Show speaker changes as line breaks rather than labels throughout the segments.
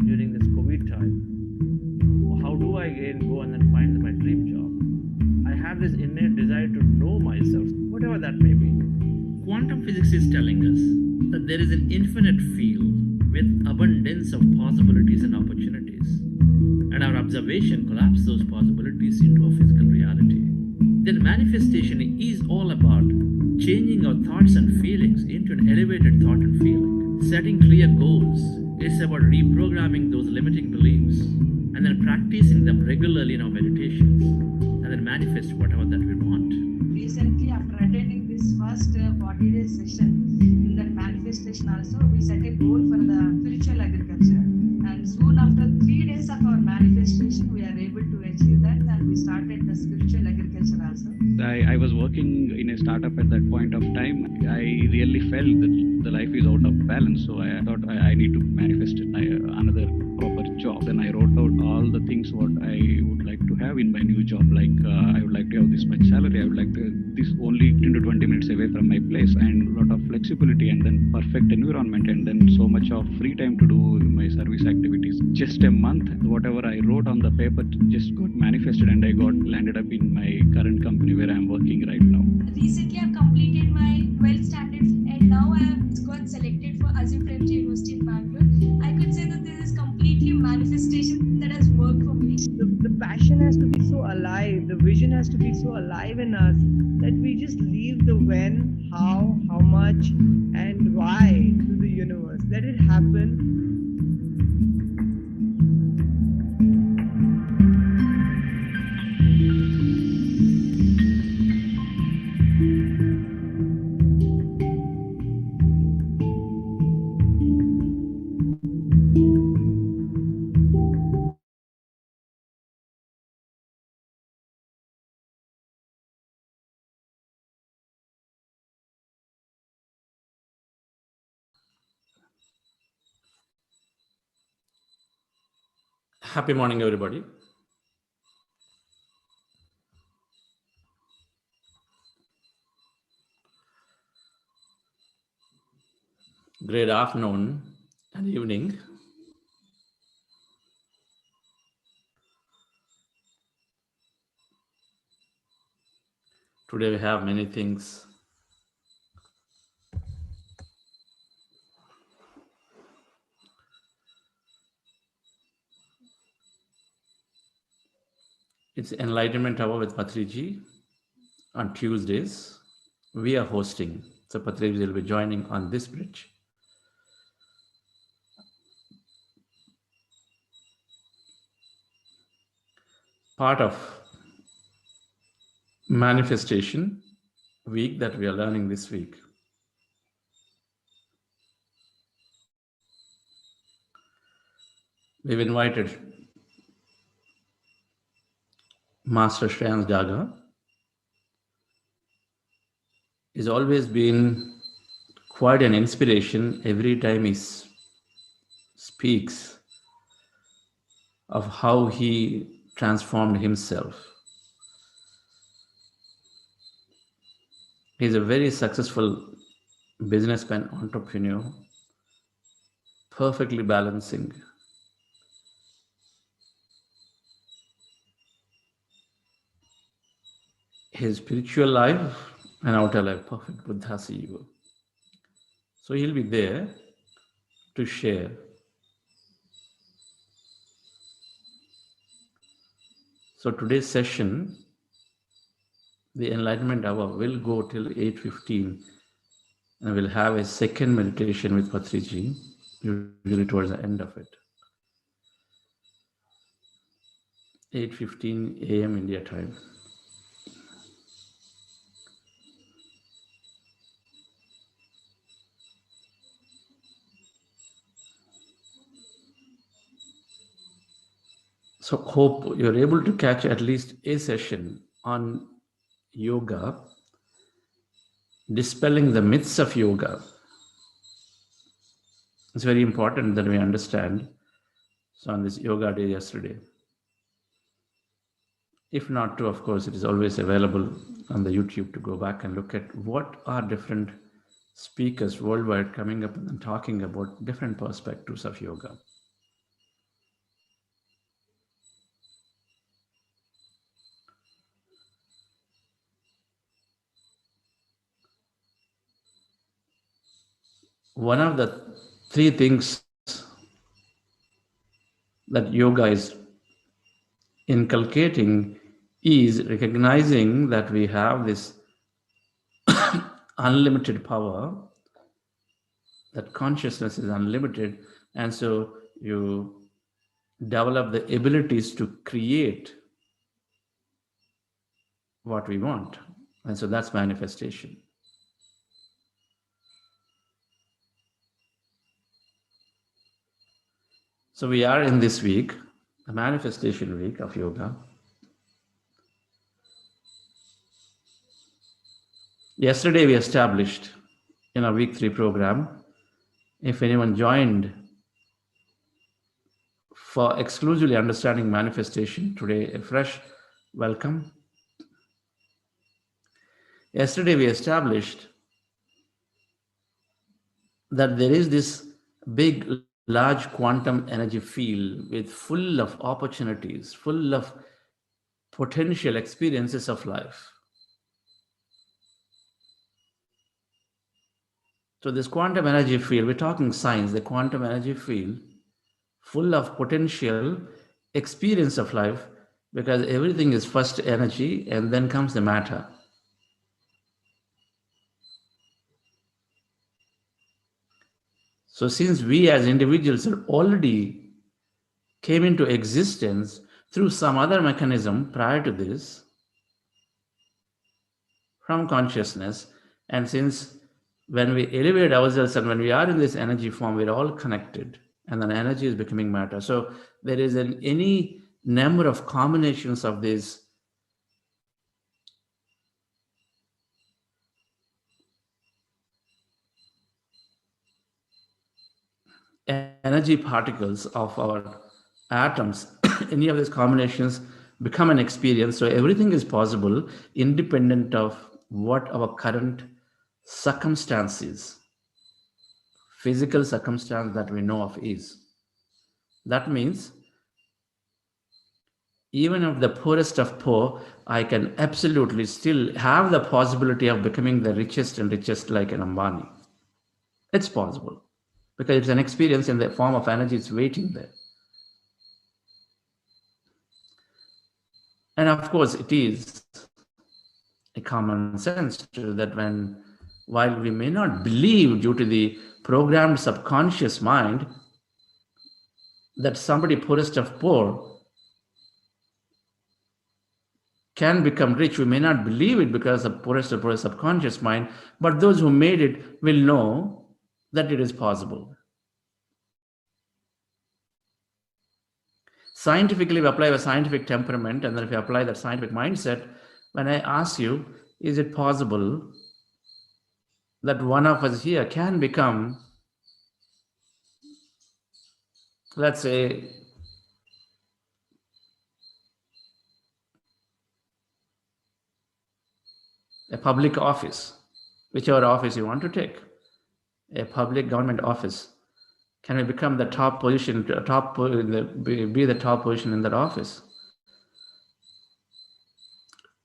during this COVID time. How do I again go and then find my dream job? I have this innate desire to know myself, whatever that may be. Quantum physics is telling us that there is an infinite field with abundance of possibilities and opportunities, and our observation collapses those possibilities into a physical reality. Then manifestation is all about changing our thoughts and feelings into an elevated thought and feeling, setting clear goals. It's about reprogramming those limiting beliefs and then practicing them regularly in our meditations and then manifest whatever that we want.
Recently, after attending this first 40-day session, in that manifestation also, we set a goal for the spiritual agriculture. And soon after 3 days of our manifestation, we are able to achieve that, and we started the spiritual agriculture also.
I was working in a startup at that point of time. I really felt that the life is out of balance. So I thought I need to manifest another proper job. Then I wrote out all the things what I would like to have in my new job. Like I would like to have this much salary. I would like to this only 15 to 20 minutes away from my place, and a lot of flexibility, and then perfect environment, and then so much of free time to do my service activities. Just a month, whatever I wrote on the paper just got manifested, and I got landed up in my current company where I'm working right now.
Recently, I've completed my 12th standard, and now I have got selected for Azure Patriji University in Bangalore. I could say that this is completely manifestation that has worked for me.
The passion has to be so alive, the vision has to be so alive in us that we just leave the when, how much, and why to the universe. Let it happen.
Happy morning, everybody. Great afternoon and evening. Today we have many things. It's Enlightenment Hour with Patriji on Tuesdays. We are hosting, so Patriji will be joining on this bridge. Part of manifestation week that we are learning this week. We've invited Master Shreyans Daga. He's always been quite an inspiration every time he speaks of how he transformed himself. He's a very successful businessman, entrepreneur, perfectly balancing his spiritual life and outer life, perfect Buddha CEO. So he'll be there to share. So today's session, the Enlightenment Hour, will go till 8:15, and we'll have a second meditation with Patriji, usually towards the end of it. 8:15 a.m. India time. So hope you're able to catch at least a session on yoga, dispelling the myths of yoga. It's very important that we understand. So on this yoga day yesterday, if not to, of course, it is always available on the YouTube to go back and look at what are different speakers worldwide coming up and talking about different perspectives of yoga. one of the three things that yoga is inculcating is recognizing that we have this unlimited power, that consciousness is unlimited, and so you develop the abilities to create what we want. And so that's manifestation. So we are in this week, the manifestation week of yoga. Yesterday we established in our week 3 program, if anyone joined for exclusively understanding manifestation, today a fresh welcome. Yesterday we established that there is this big, large quantum energy field with full of opportunities, full of potential experiences of life. So this quantum energy field, we're talking science, the quantum energy field, full of potential experience of life, because everything is first energy and then comes the matter. So since we as individuals are already came into existence through some other mechanism prior to this, from consciousness, and since when we elevate ourselves and when we are in this energy form, we're all connected, and then energy is becoming matter. So there is any number of combinations of these energy particles of our atoms. Any of these combinations become an experience. So everything is possible independent of what our current circumstances, physical circumstance that we know of is. That means even if the poorest of poor, I can absolutely still have the possibility of becoming the richest and richest like an Ambani. It's possible because it's an experience in the form of energy, it's waiting there. And of course, it is a common sense too that while we may not believe due to the programmed subconscious mind that somebody poorest of poor can become rich, we may not believe it because of poorest of poor subconscious mind, but those who made it will know that it is possible. Scientifically, we apply a scientific temperament, and then if we apply that scientific mindset, when I ask you, is it possible that one of us here can become, let's say, a public office, whichever office you want to take, a public government office, can we become the top position, be the top position in that office?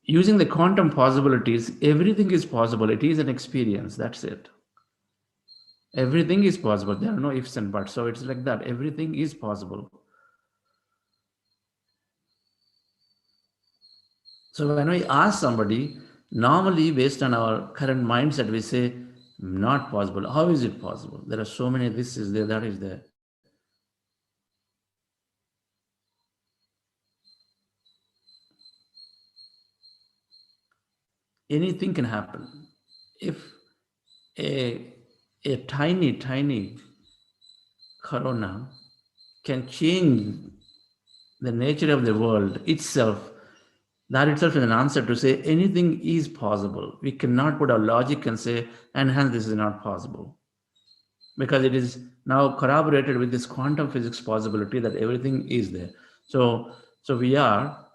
Using the quantum possibilities, everything is possible. It is an experience. That's it. Everything is possible. There are no ifs and buts. So it's like that. Everything is possible. So when we ask somebody, normally based on our current mindset, we say, not possible. How is it possible? There are so many, this is there, that is there. Anything can happen. If a tiny corona can change the nature of the world itself, that itself is an answer to say anything is possible. We cannot put our logic and say, and hence this is not possible. Because it is now corroborated with this quantum physics possibility that everything is there. So we are,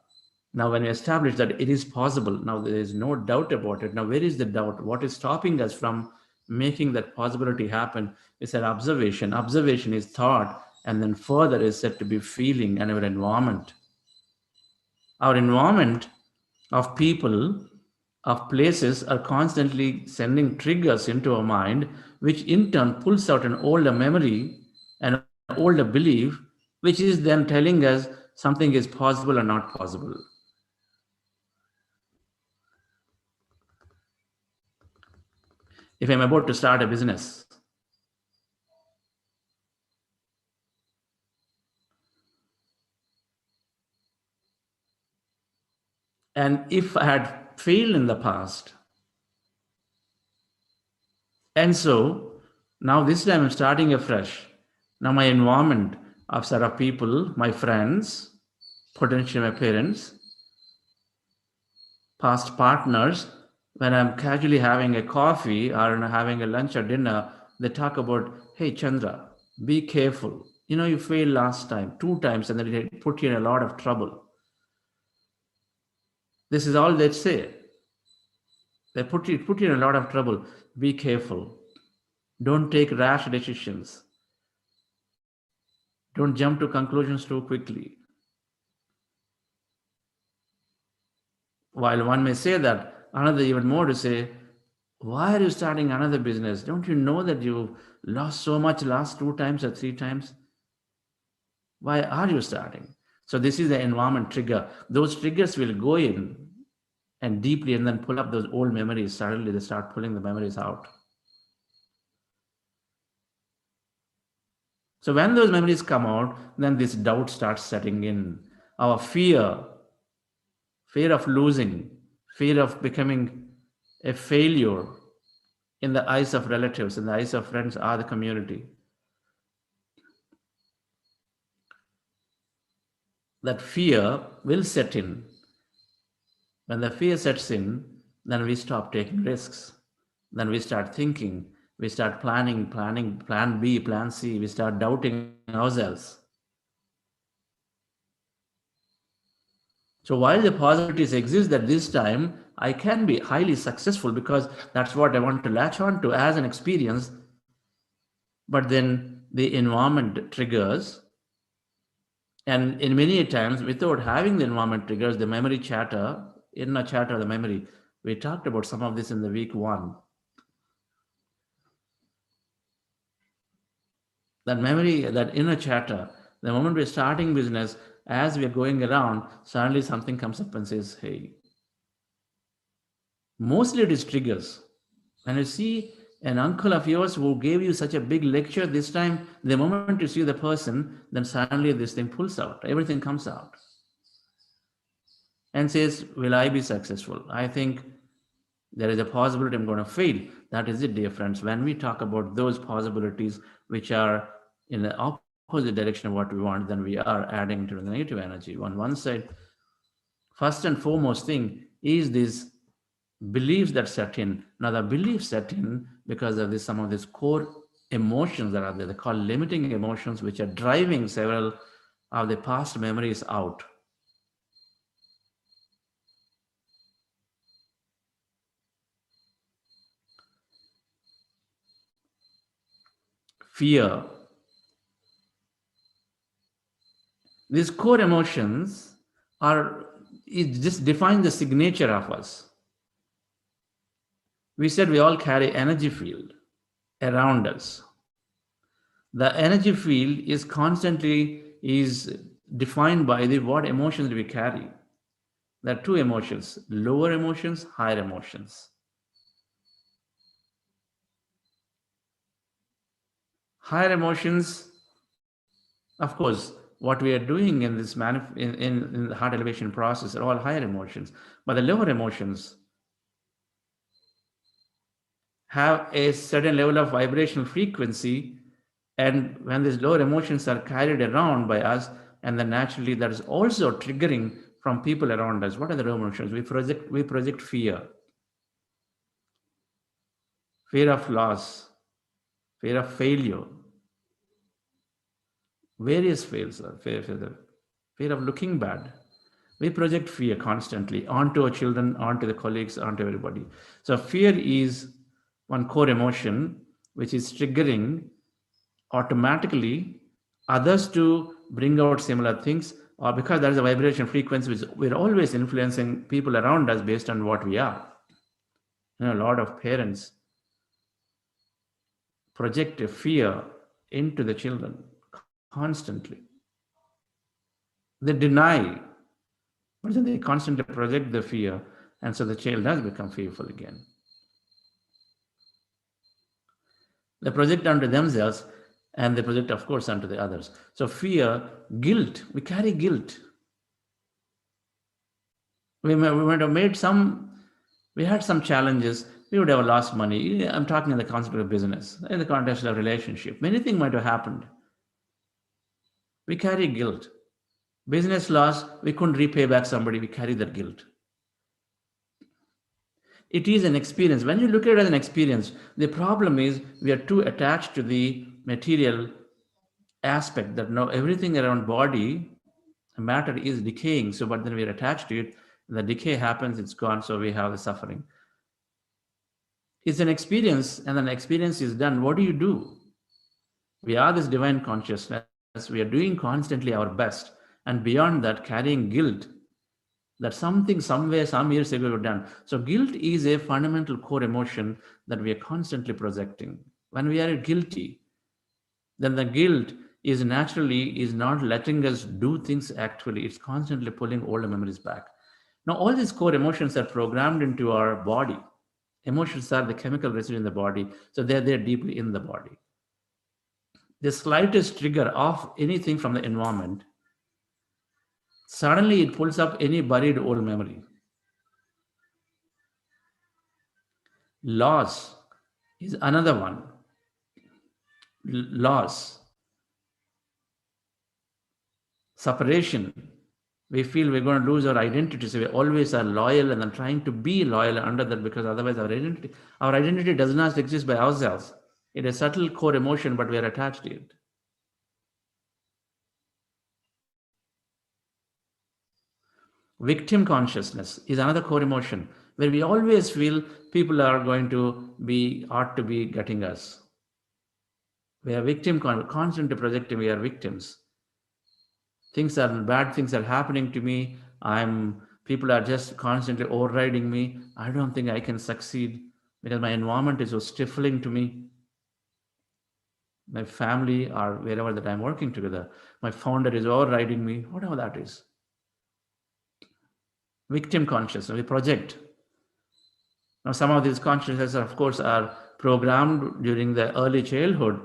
now when we establish that it is possible, now there is no doubt about it. Now where is the doubt? What is stopping us from making that possibility happen is an observation. Observation is thought, and then further is said to be feeling and our environment. Our environment of people of places are constantly sending triggers into our mind, which in turn pulls out an older memory, an older belief, which is then telling us something is possible or not possible. If I'm about to start a business, and if I had failed in the past, and so now this time I'm starting afresh. Now my environment of set of people, my friends, potentially my parents, past partners, when I'm casually having a coffee or having a lunch or dinner, they talk about, hey Chandra, be careful. You know, you failed last time, 2 times, and then it put you in a lot of trouble. This is all they say. They put you in a lot of trouble. Be careful. Don't take rash decisions. Don't jump to conclusions too quickly. While one may say that, another even more to say, why are you starting another business? Don't you know that you lost so much last 2 times or 3 times? Why are you starting? So this is the environment trigger. Those triggers will go in and deeply and then pull up those old memories. Suddenly they start pulling the memories out. So when those memories come out, then this doubt starts setting in. Our fear of losing, fear of becoming a failure in the eyes of relatives, in the eyes of friends, or the community. That fear will set in. When the fear sets in, then we stop taking risks. Then we start thinking, we start planning, plan B, plan C, we start doubting ourselves. So while the possibilities exist that this time I can be highly successful because that's what I want to latch on to as an experience, but then the environment triggers, and in many times without having the environment triggers, the memory chatter, inner chatter of the memory. We talked about some of this in the week 1. That memory, that inner chatter, the moment we're starting business, as we're going around, suddenly something comes up and says, hey, mostly it is triggers. And you see an uncle of yours who gave you such a big lecture this time, the moment you see the person, then suddenly this thing pulls out, everything comes out. And says, will I be successful? I think there is a possibility I'm going to fail. That is the difference. When we talk about those possibilities which are in the opposite direction of what we want, then we are adding to the negative energy. On one side, first and foremost thing is this beliefs that set in. Now the beliefs set in because of this, some of these core emotions that are there. They call limiting emotions, which are driving several of the past memories out. Fear. These core emotions are, it just defines the signature of us. We said we all carry energy field around us. The energy field is constantly is defined by the what emotions we carry. There are two emotions, lower emotions, higher emotions. Higher emotions, of course, what we are doing in this in the heart elevation process are all higher emotions. But the lower emotions have a certain level of vibrational frequency, and when these lower emotions are carried around by us, and then naturally that is also triggering from people around us. What are the lower emotions? We project fear of loss, fear of failure, various fears, fear of looking bad. We project fear constantly onto our children, onto the colleagues, onto everybody. So fear is one core emotion which is triggering automatically others to bring out similar things, or because there is a vibration frequency which we're always influencing people around us based on what we are. A lot of parents project a fear into the children constantly. They deny, but then they constantly project the fear, and so the child does become fearful again. They project onto themselves, and they project, of course, onto the others. So fear, guilt, we carry guilt. We might have made some, we had some challenges, we would have lost money. I'm talking in the concept of business, in the context of relationship. Many things might have happened. We carry guilt. Business loss, we couldn't repay back somebody, we carry that guilt. It is an experience. When you look at it as an experience, the problem is we are too attached to the material aspect that now everything around body, matter is decaying. So, but then we are attached to it. The decay happens, it's gone. So we have the suffering. It's an experience, and an experience is done. What do you do? We are this divine consciousness. We are doing constantly our best. And beyond that, carrying guilt that something, somewhere, some years ago we've done. So guilt is a fundamental core emotion that we are constantly projecting. When we are guilty, then the guilt is naturally is not letting us do things actually. It's constantly pulling older memories back. Now, all these core emotions are programmed into our body. Emotions are the chemical residue in the body, so they're there deeply in the body. The slightest trigger of anything from the environment, suddenly it pulls up any buried old memory. Loss is another one. Loss, separation. We feel we're going to lose our identity, so we always are loyal and then trying to be loyal under that because otherwise our identity does not exist by ourselves. It is a subtle core emotion, but we are attached to it. Victim consciousness is another core emotion where we always feel people are going to be, ought to be getting us. We are constantly projecting we are victims. Bad things are happening to me. People are just constantly overriding me. I don't think I can succeed because my environment is so stifling to me. My family or wherever that I'm working together, my founder is overriding me, whatever that is. Victim consciousness, we project. Now, some of these consciousnesses, of course, are programmed during the early childhood.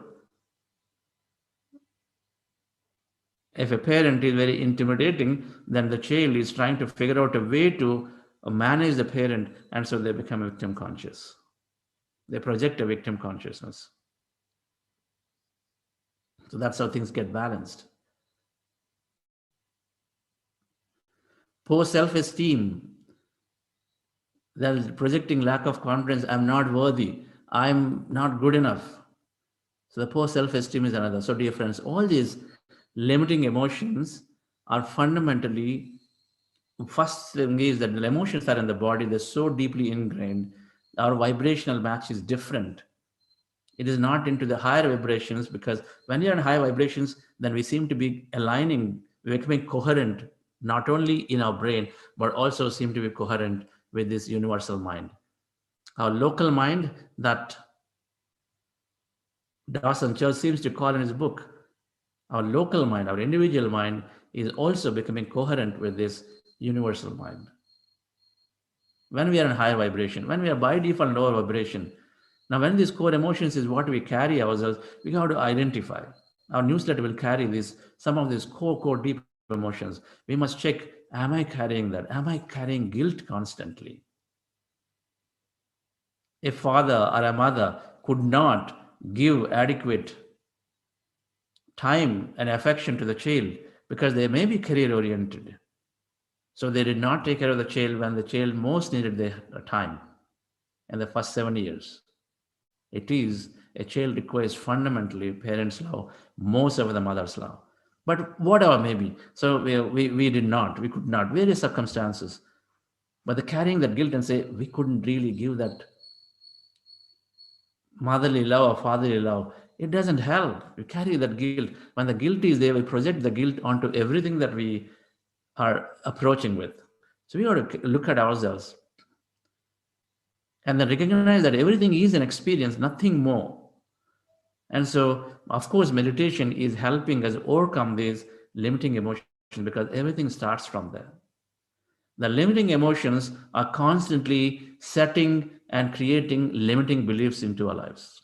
If a parent is very intimidating, then the child is trying to figure out a way to manage the parent, and so they become victim conscious. They project a victim consciousness. So that's how things get balanced. Poor self-esteem, that is projecting lack of confidence. I'm not worthy. I'm not good enough. So the poor self-esteem is another. So dear friends, all these limiting emotions are fundamentally, first thing is that the emotions are in the body, they're so deeply ingrained. Our vibrational match is different. It is not into the higher vibrations, because when you're in high vibrations, then we seem to be aligning, we're becoming coherent, not only in our brain, but also seem to be coherent with this universal mind. Our local mind, that Dawson Church seems to call in his book, our local mind, our individual mind, is also becoming coherent with this universal mind. When we are in higher vibration, when we are by default lower vibration, now when these core emotions is what we carry ourselves, we have to identify. Our newsletter will carry some of these core deep emotions. We must check, am I carrying that? Am I carrying guilt constantly? A father or a mother could not give adequate time and affection to the child because they may be career oriented. So they did not take care of the child when the child most needed their time in the first 7 years. It is a child requires fundamentally parents' love, most of the mother's love. But whatever may be. So we did not, we could not, various circumstances. But the carrying that guilt and say, we couldn't really give that motherly love or fatherly love, it doesn't help. We carry that guilt. When the guilt is there, we project the guilt onto everything that we are approaching with. So we ought to look at ourselves. And then recognize that everything is an experience, nothing more. And so, of course, meditation is helping us overcome these limiting emotions because everything starts from there. The limiting emotions are constantly setting and creating limiting beliefs into our lives.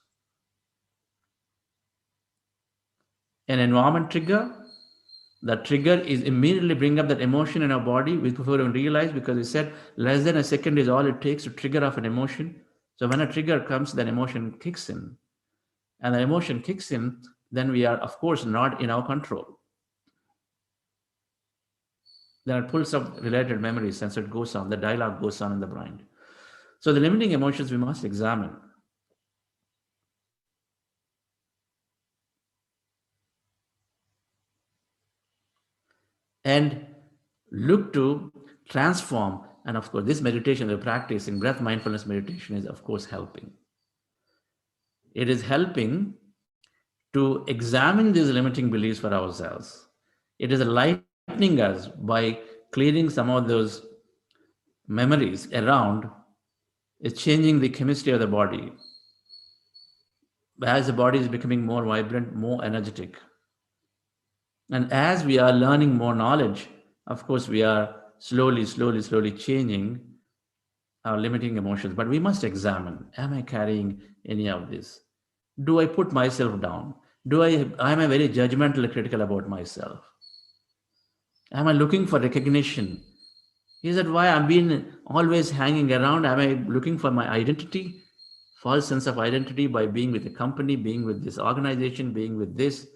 An environment trigger, the trigger is immediately bring up that emotion in our body before we realize, because we said less than a second is all it takes to trigger off an emotion. So when a trigger comes, then emotion kicks in. And the emotion kicks in, then we are, of course, not in our control. Then it pulls up related memories, and so it goes on, the dialogue goes on in the brain. So the limiting emotions we must examine. And look to transform. And of course, this meditation we're practicing, breath mindfulness meditation, is of course helping. It is helping to examine these limiting beliefs for ourselves. It is lightening us by clearing some of those memories around. It's changing the chemistry of the body. As the body is becoming more vibrant, more energetic. And as we are learning more knowledge, of course, we are slowly changing our limiting emotions. But we must examine, am I carrying any of this? Do I put myself down? Am I very judgmental, critical about myself? Am I looking for recognition? Is that why I've been always hanging around? Am I looking for my identity? False sense of identity by being with a company, being with this organization, being with this,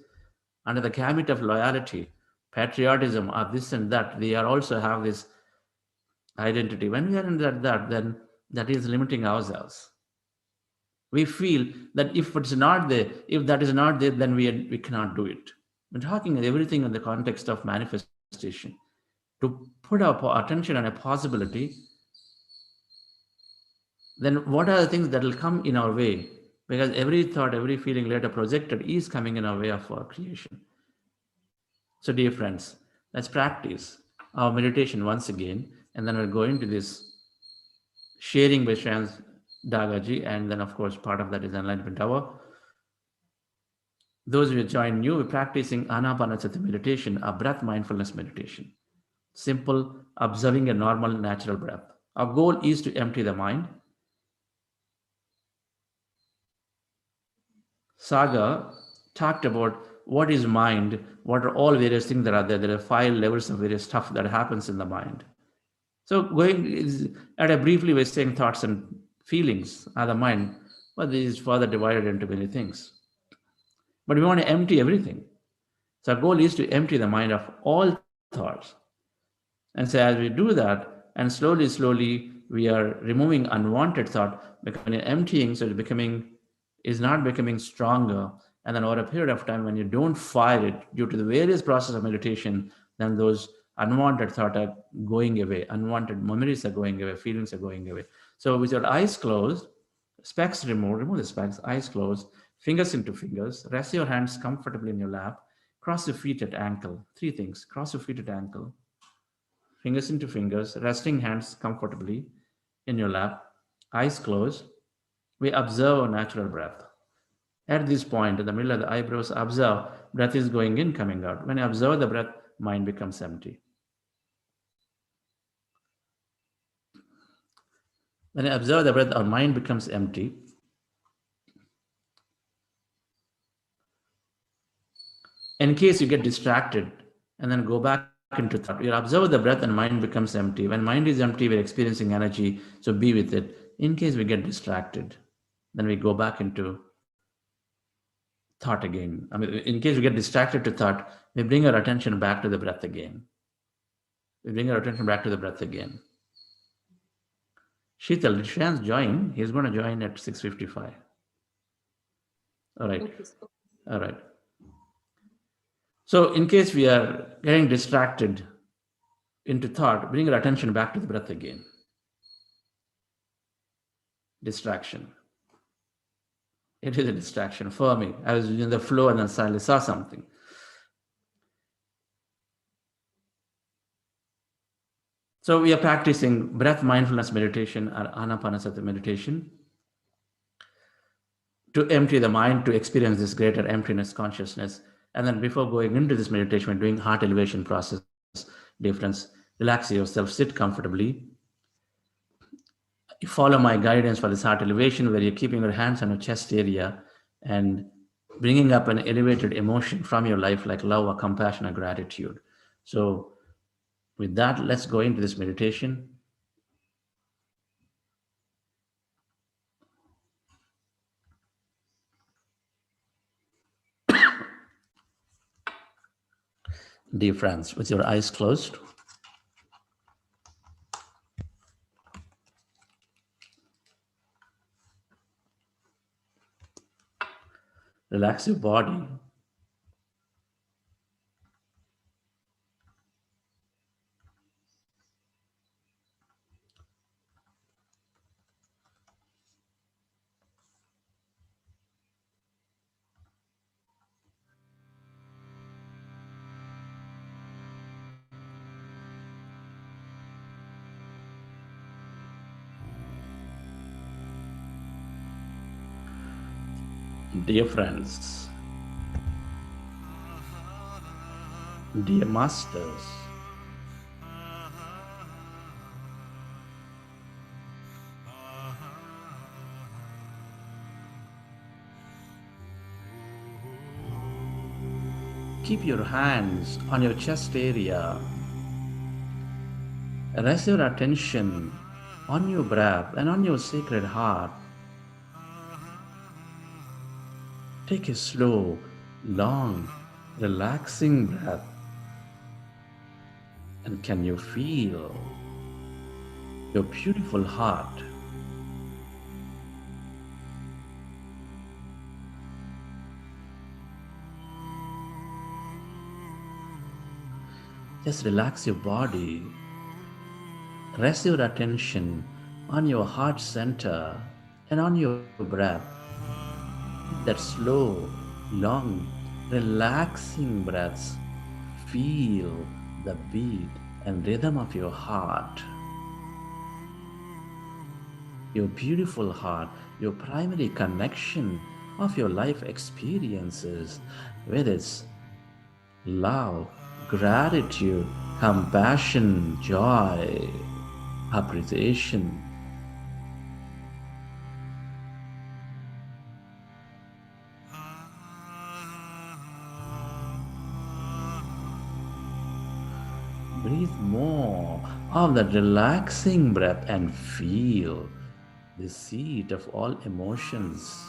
under the gamut of loyalty, patriotism, or this and that. They are also have this identity. When we are in that, then that is limiting ourselves. We feel that if it's not there, if that is not there, then we cannot do it. We're talking everything in the context of manifestation. To put our attention on a possibility, then what are the things that will come in our way? Because every thought, every feeling later projected is coming in our way of our creation. So, dear friends, let's practice our meditation once again, and then we'll go into this sharing by Shans Dagaji, and then, of course, part of that is Enlightenment Hour. Those who join new, we're practicing Anapanasati meditation, a breath mindfulness meditation. Simple, observing a normal, natural breath. Our goal is to empty the mind. Saga talked about what is mind, what are all various things that are there. There are 5 levels of various stuff that happens in the mind. So going is, at a briefly, we're saying thoughts and feelings are the mind, but this is further divided into many things. But we want to empty everything. So our goal is to empty the mind of all thoughts. And so as we do that, and slowly, we are removing unwanted thought, becoming emptying, so is not becoming stronger. And then over a period of time, when you don't fire it due to the various process of meditation, then those unwanted thoughts are going away, unwanted memories are going away, feelings are going away. So with your eyes closed, specs removed, remove the specs, eyes closed, fingers into fingers, rest your hands comfortably in your lap, cross your feet at ankle. 3 things: cross your feet at ankle, fingers into fingers, resting hands comfortably in your lap, eyes closed. We observe our natural breath. At this point, in the middle of the eyebrows, observe breath is going in, coming out. When you observe the breath, mind becomes empty. When you observe the breath, our mind becomes empty. In case you get distracted and then go back into thought, you observe the breath and mind becomes empty. When mind is empty, we're experiencing energy, so be with it. In case we get distracted, then we go back into thought again. I mean, in case we get distracted to thought, we bring our attention back to the breath again. We bring our attention back to the breath again. Sheetal, did Shans join? He's going to join at 6:55. All right. All right. So in case we are getting distracted into thought, bring our attention back to the breath again. Distraction. It is a distraction for me. I was in the flow and then suddenly saw something. So we are practicing breath mindfulness meditation or anapanasati meditation to empty the mind, to experience this greater emptiness consciousness. And then before going into this meditation, we're doing heart elevation process difference. Relax yourself, sit comfortably. You follow my guidance for this heart elevation, where you're keeping your hands on your chest area and bringing up an elevated emotion from your life, like love or compassion or gratitude. So with that, let's go into this meditation. Dear friends, with your eyes closed, relax your body. Dear friends, dear masters, keep your hands on your chest area. Rest your attention on your breath and on your sacred heart. Take a slow, long, relaxing breath. And can you feel your beautiful heart? Just relax your body. Rest your attention on your heart center and on your breath. That slow, long, relaxing breaths. Feel the beat and rhythm of your heart. Your beautiful heart, your primary connection of your life experiences with its love, gratitude, compassion, joy, appreciation. Breathe more of that relaxing breath and feel the seat of all emotions.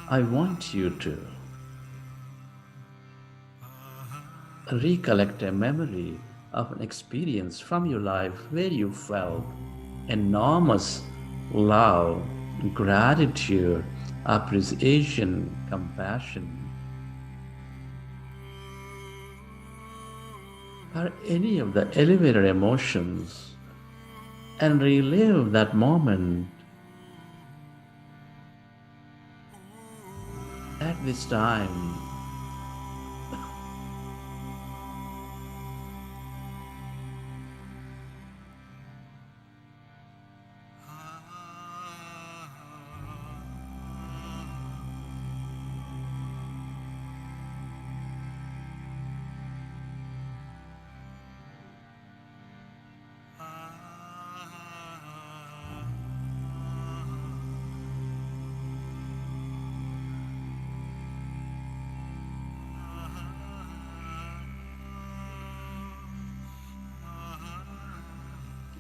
I want you to recollect a memory of an experience from your life where you felt enormous love, gratitude, appreciation, compassion, or any of the elevated emotions, and relive that moment at this time.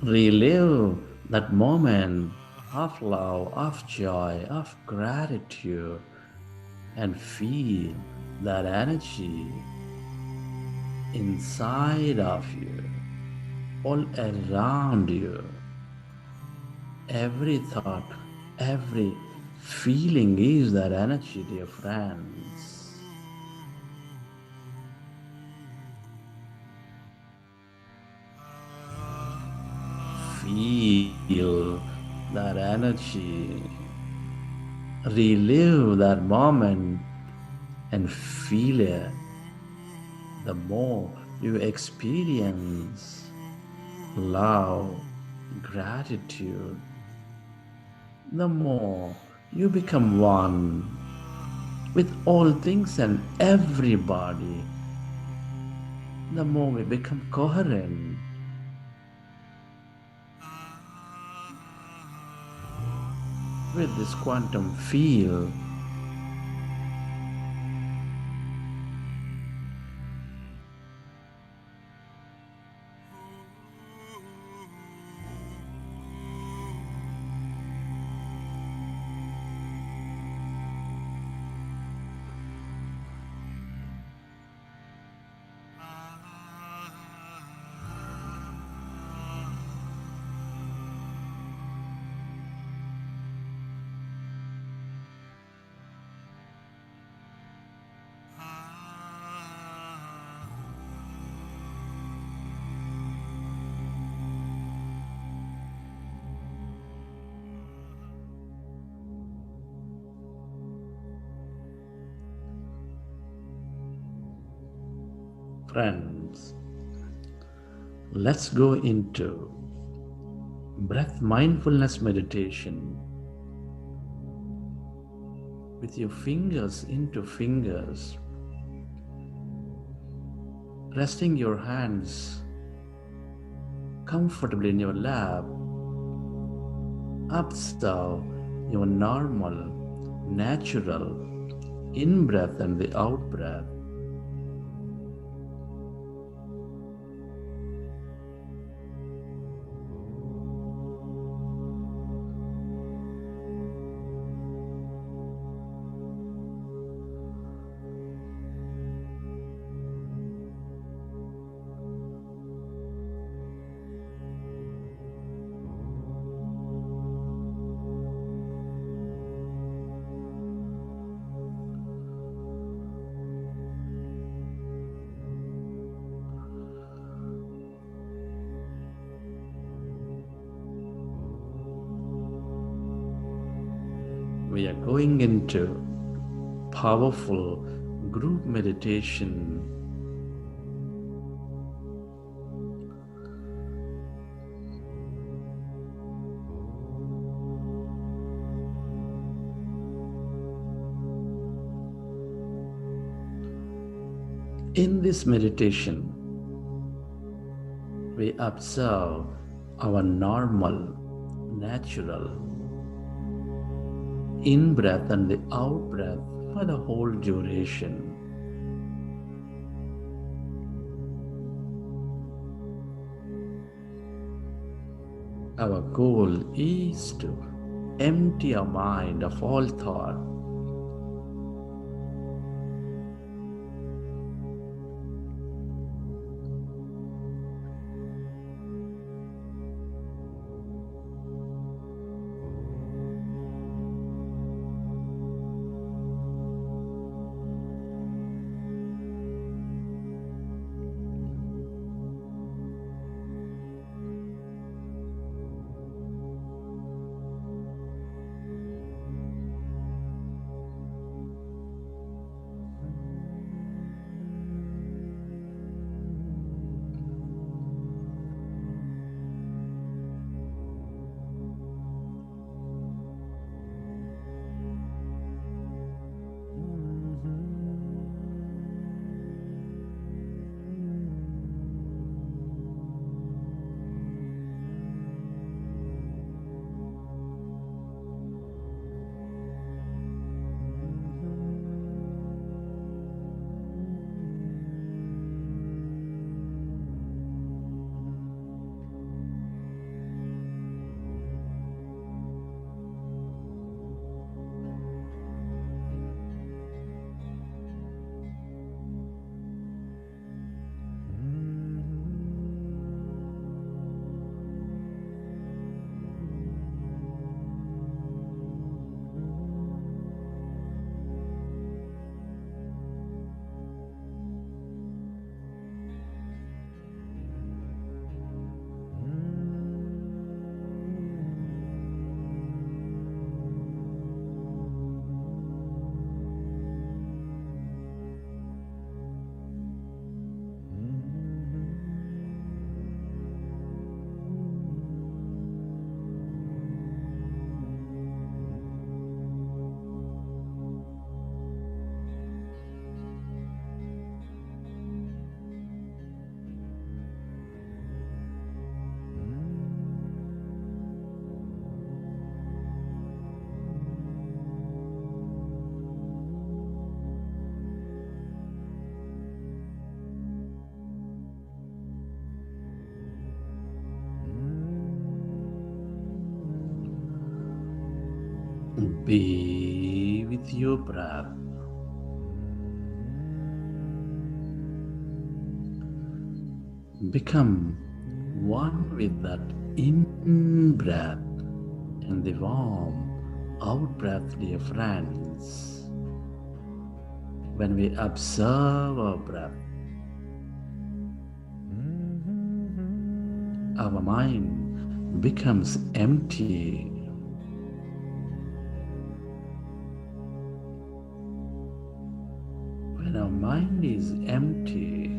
Relive that moment of love, of joy, of gratitude, and feel that energy inside of you, all around you. Every thought, every feeling is that energy, dear friends. Feel that energy, relive that moment, and feel it. The more you experience love, gratitude, the more you become one with all things and everybody, the more we become coherent. With this quantum field, friends, let's go into breath mindfulness meditation with your fingers into fingers, resting your hands comfortably in your lap. Observe your normal, natural in breath and the out breath. We are going into powerful group meditation. In this meditation, we observe our normal, natural in breath and the out breath for the whole duration. Our goal is to empty our mind of all thought. Be with your breath. Become one with that in breath and the warm out breath, dear friends. When we observe our breath, our mind becomes empty. When our mind is empty,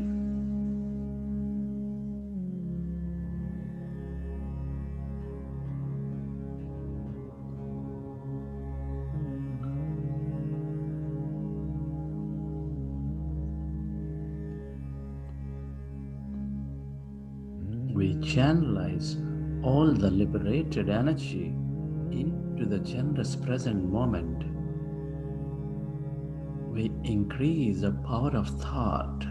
we channelize all the liberated energy into the generous present moment. We increase the power of thought.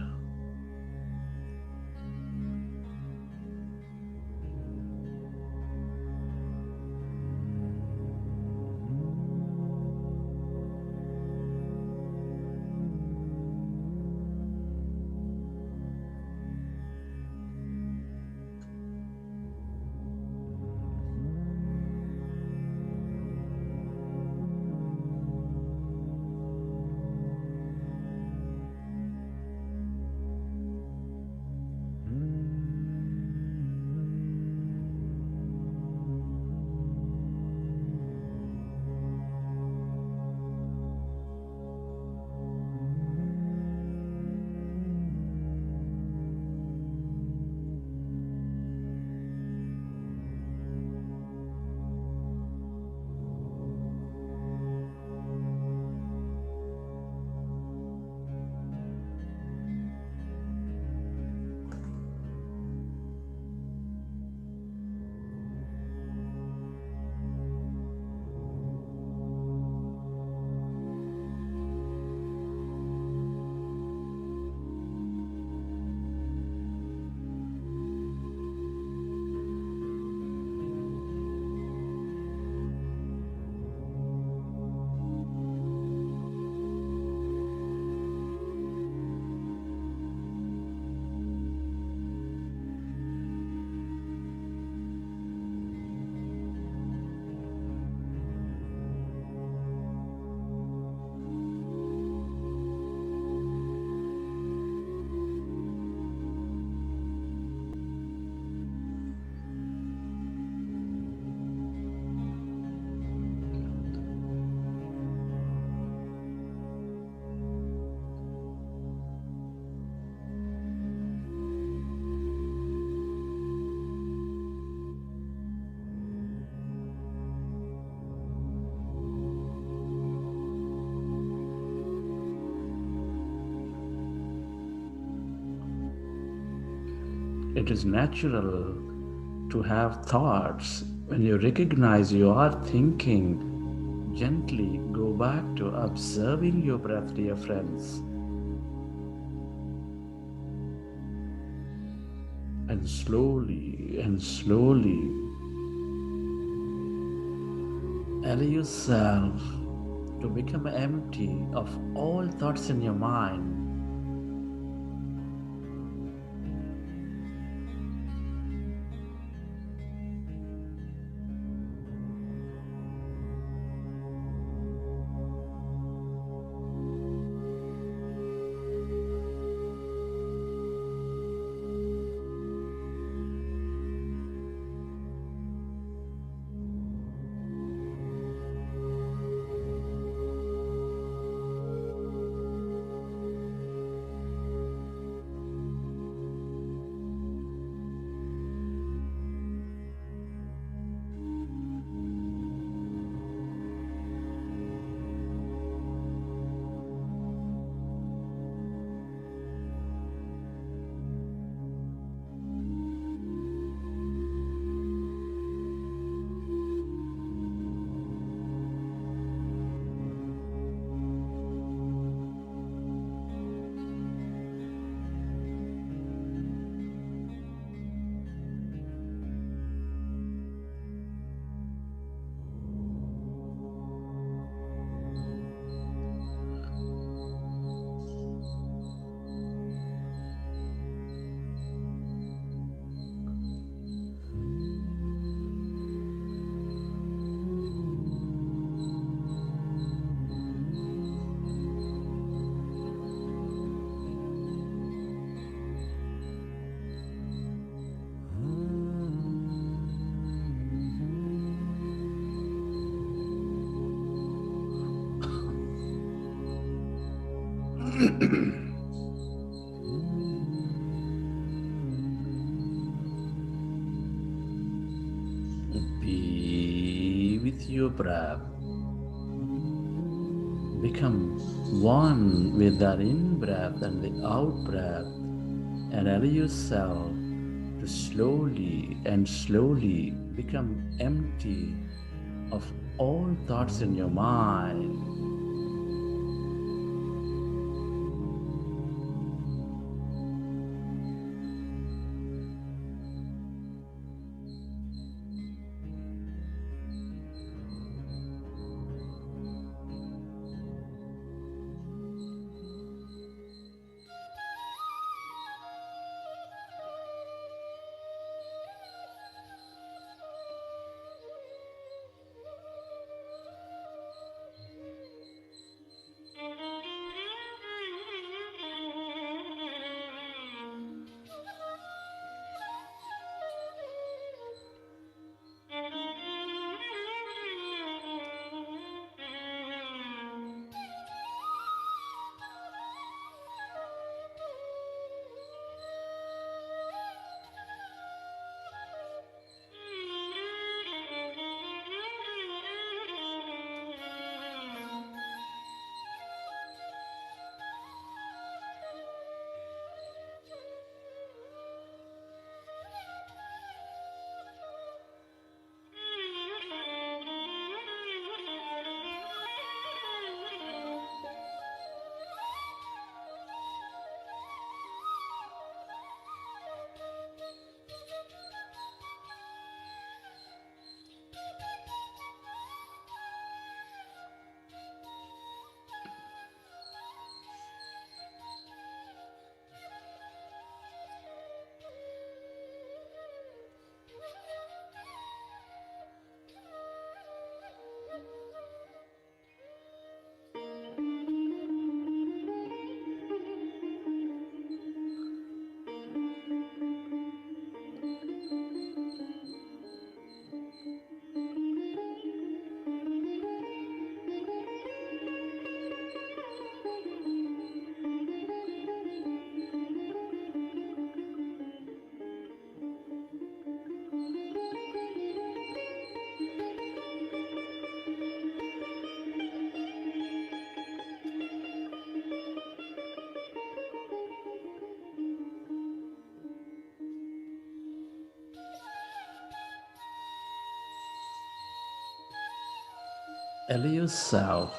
It is natural to have thoughts. When you recognize you are thinking, gently go back to observing your breath, dear friends. And slowly allow yourself to become empty of all thoughts in your mind.
Be with your breath. Become one with that in breath and the out breath, and allow yourself to slowly become empty of all thoughts in your mind. Allow yourself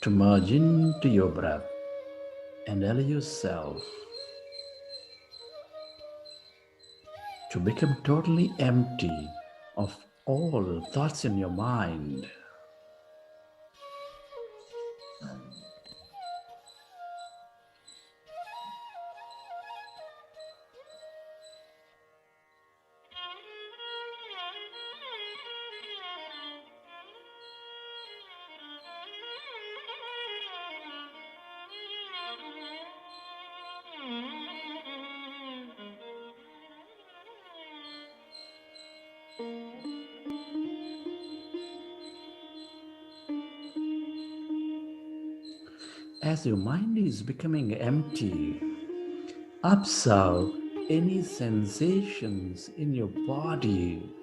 to merge into your breath and allow yourself to become totally empty of all thoughts in your mind. As your mind is becoming empty, observe any sensations in your body.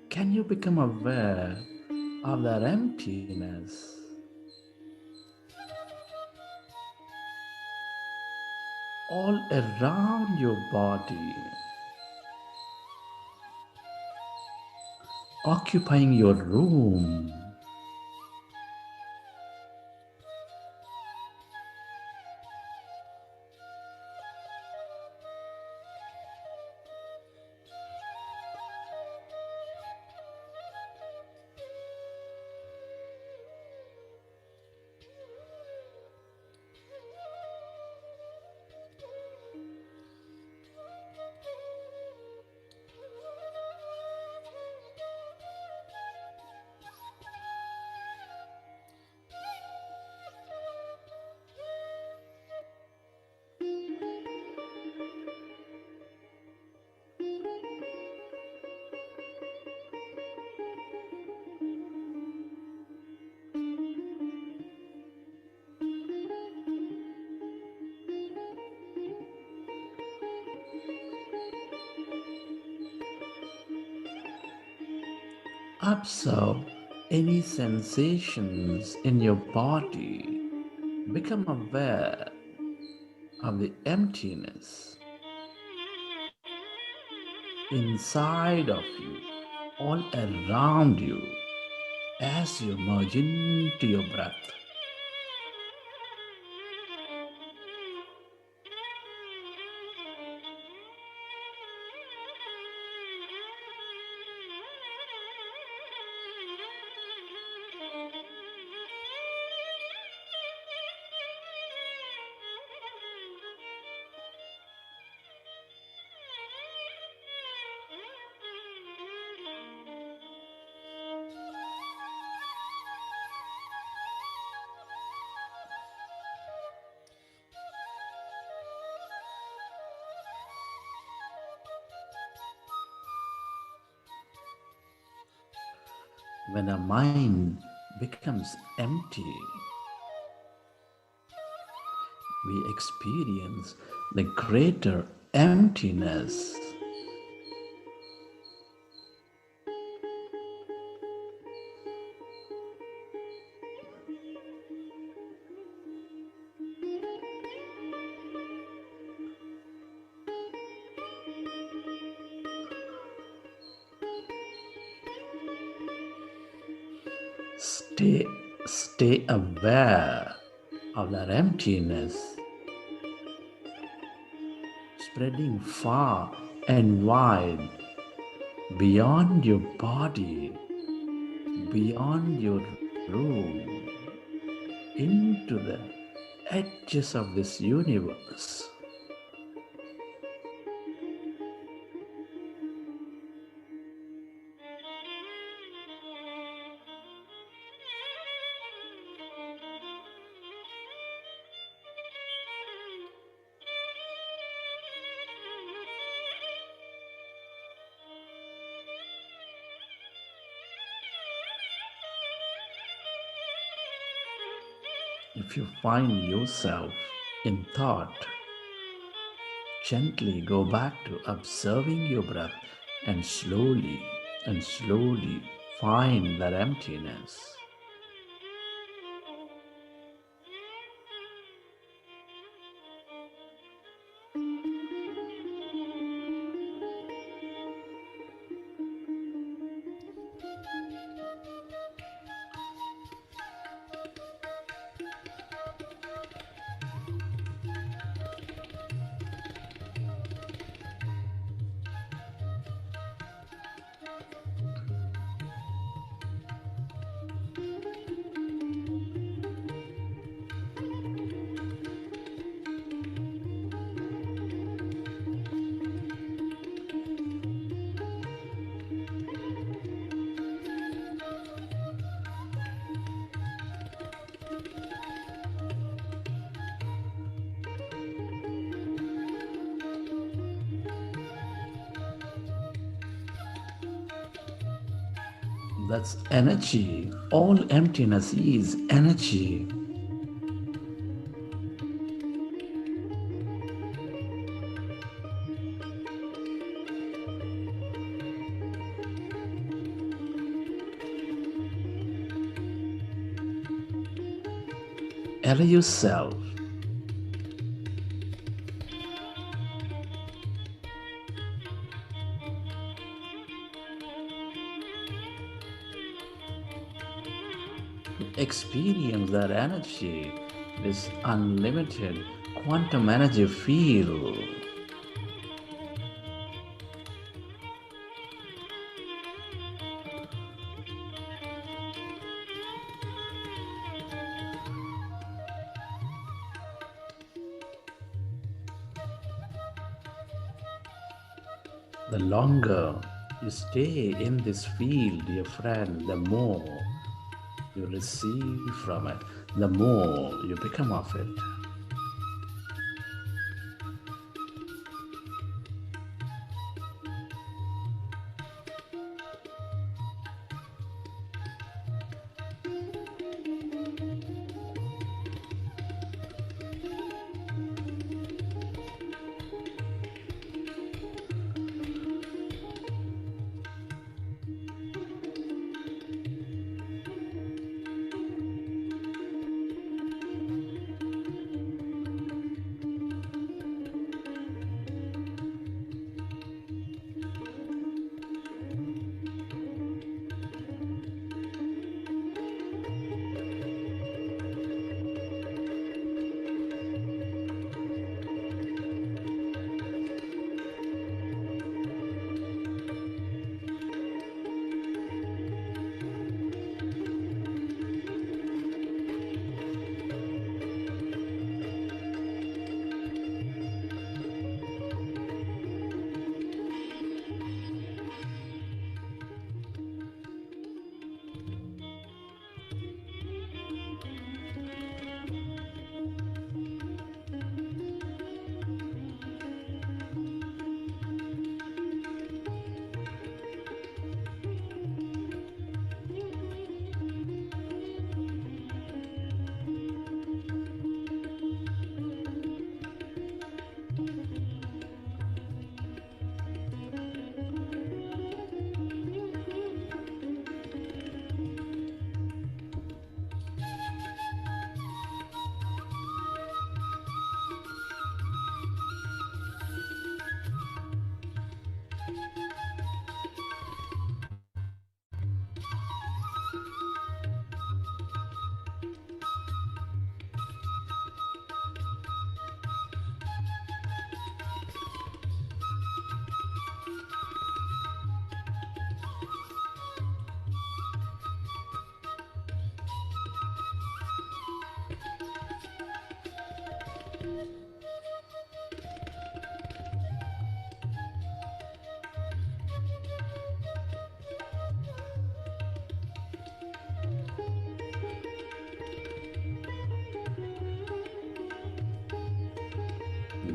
Can you become aware of that emptiness? All around your body, occupying your room. Observe any sensations in your body. Become aware of the emptiness inside of you, all around you, as you merge into your breath. When our mind becomes empty, we experience the greater emptiness. Stay, stay aware of that emptiness spreading far and wide beyond your body, beyond your room, into the edges of this universe. If you find yourself in thought, gently go back to observing your breath and slowly find that emptiness. That's energy. All emptiness is energy. Allow yourself to experience that energy, this unlimited quantum energy field. The longer you stay in this field, dear friend, the more you receive from it, the more you become of it.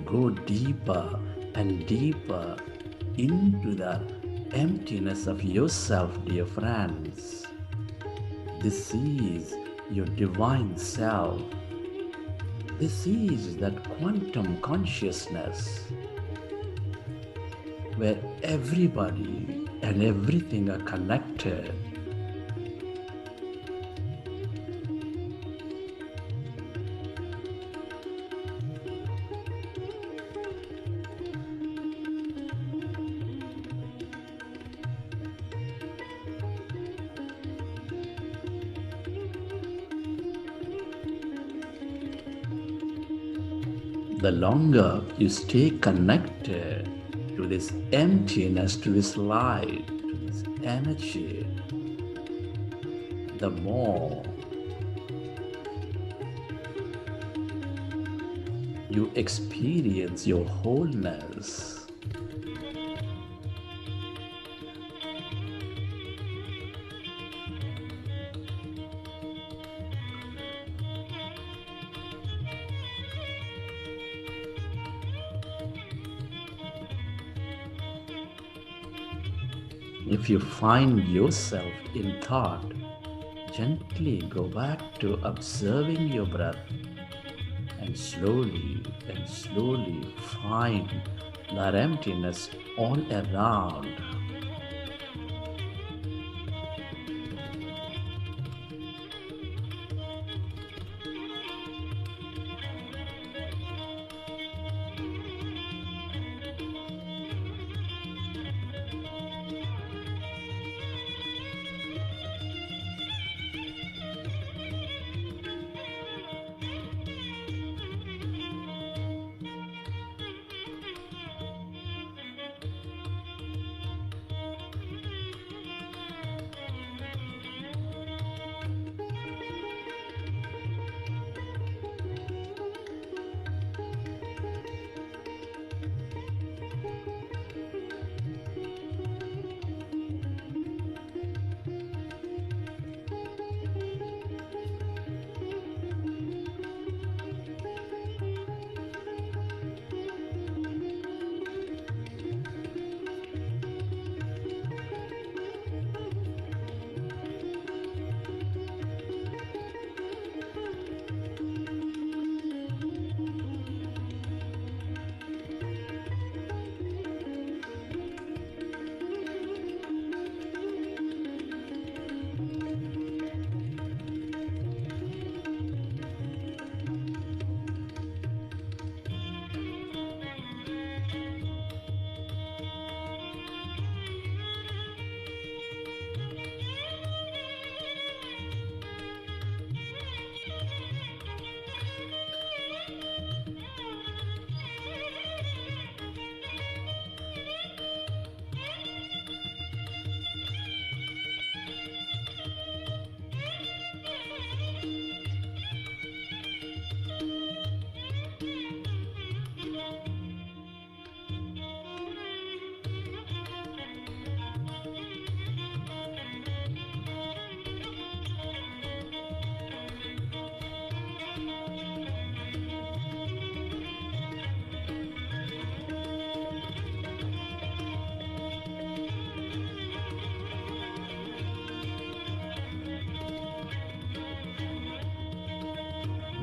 Go deeper and deeper into the emptiness of yourself, dear friends. This is your divine self. This is that quantum consciousness where everybody and everything are connected. The longer you stay connected to this emptiness, to this light, to this energy, the more you experience your wholeness. If you find yourself in thought, gently go back to observing your breath and slowly find that emptiness all around.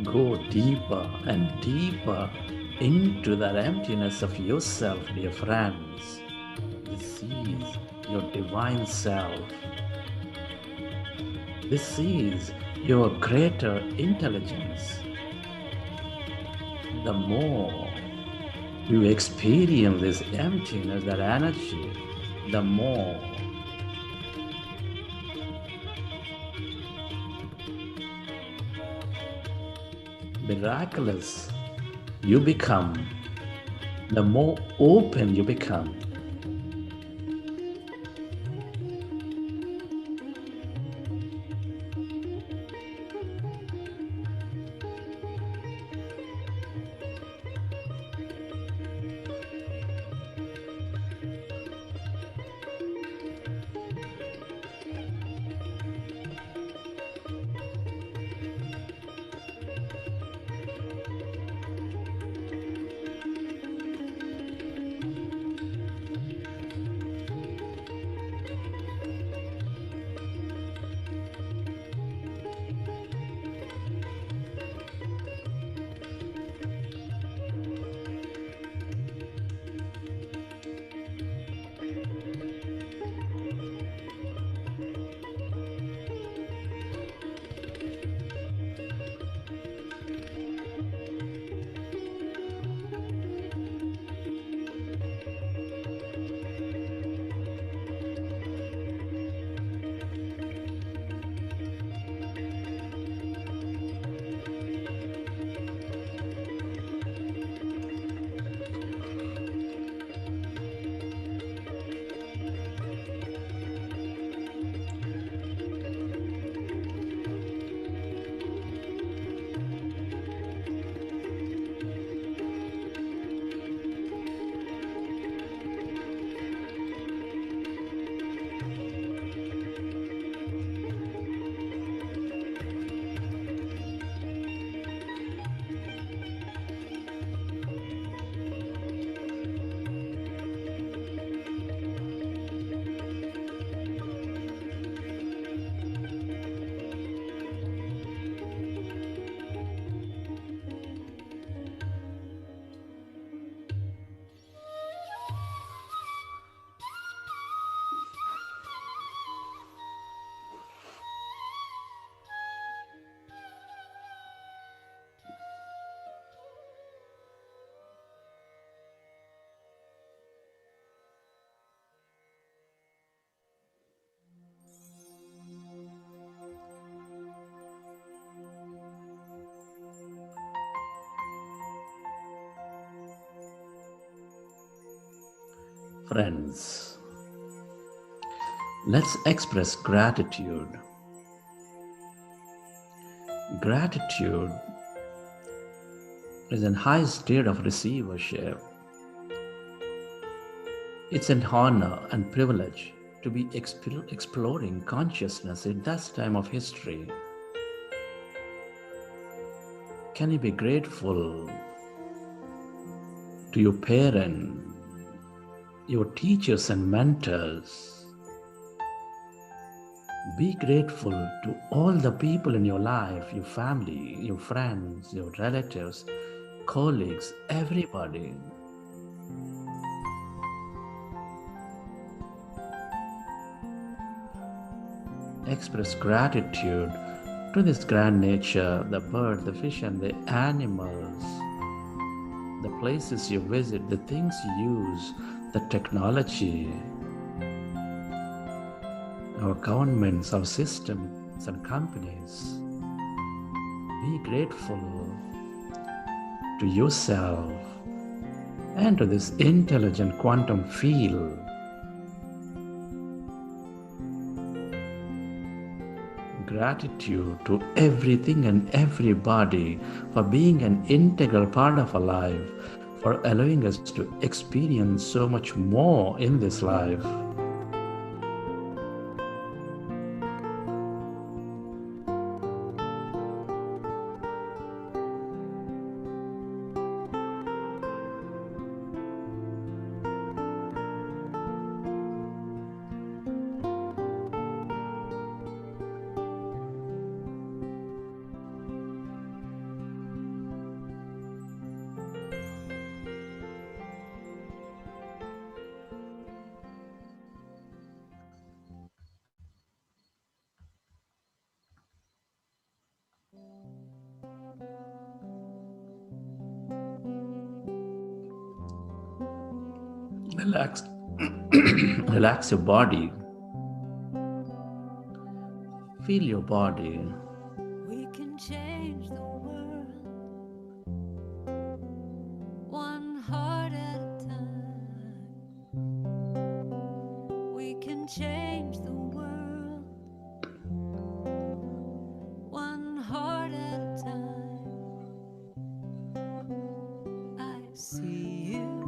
Go deeper and deeper into that emptiness of yourself, dear friends. This is your divine self. This is your greater intelligence. The more you experience this emptiness, that energy, the more miraculous you become, the more open you become. Friends, let's express gratitude. Gratitude is an high state of receivership. It's an honor and privilege to be exploring consciousness in this time of history. Can you be grateful to your parents, your teachers and mentors? Be grateful to all the people in your life, your family, your friends, your relatives, colleagues, everybody. Express gratitude to this grand nature, the bird, the fish and the animals, the places you visit, the things you use, the technology, our governments, our systems and companies. Be grateful to yourself and to this intelligent quantum field. Gratitude to everything and everybody for being an integral part of our life, for allowing us to experience so much more in this life. Relax, relax your body. Feel your body.
We can change the world one heart at a time. We can change the world one heart at a time. I see you,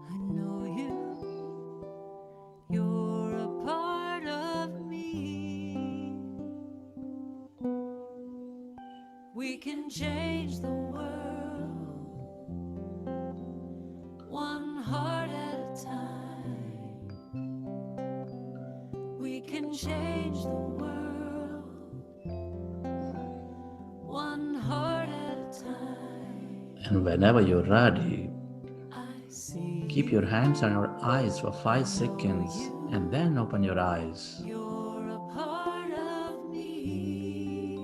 I know you, you're a part of me. We can change the world one heart at a time. We can change the world one heart at a time.
And whenever you're ready,
I see
keep your hands on your eyes for 5 seconds and then open your eyes.
you're a part of me.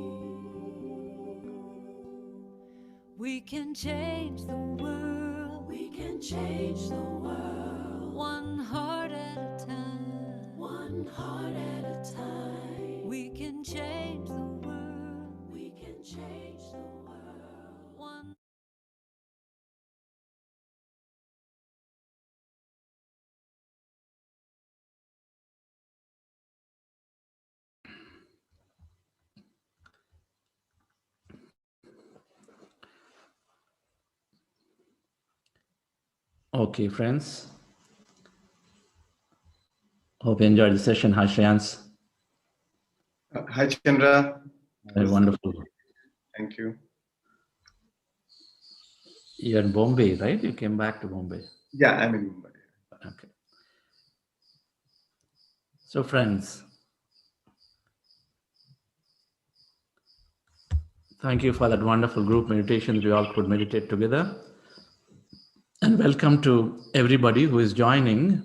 We can change the world. We can change the world one heart at a time. One heart at a time. We can change the world. We can change the world one.
Okay, friends. Hope you enjoyed the session. Hi, Shreyans.
Hi, Chandra.
Very wonderful.
Thank you.
You're in Bombay, right? You came back to Bombay.
Yeah, I'm in Mumbai.
Okay. So, friends, thank you for that wonderful group meditation that we all could meditate together. And welcome to everybody who is joining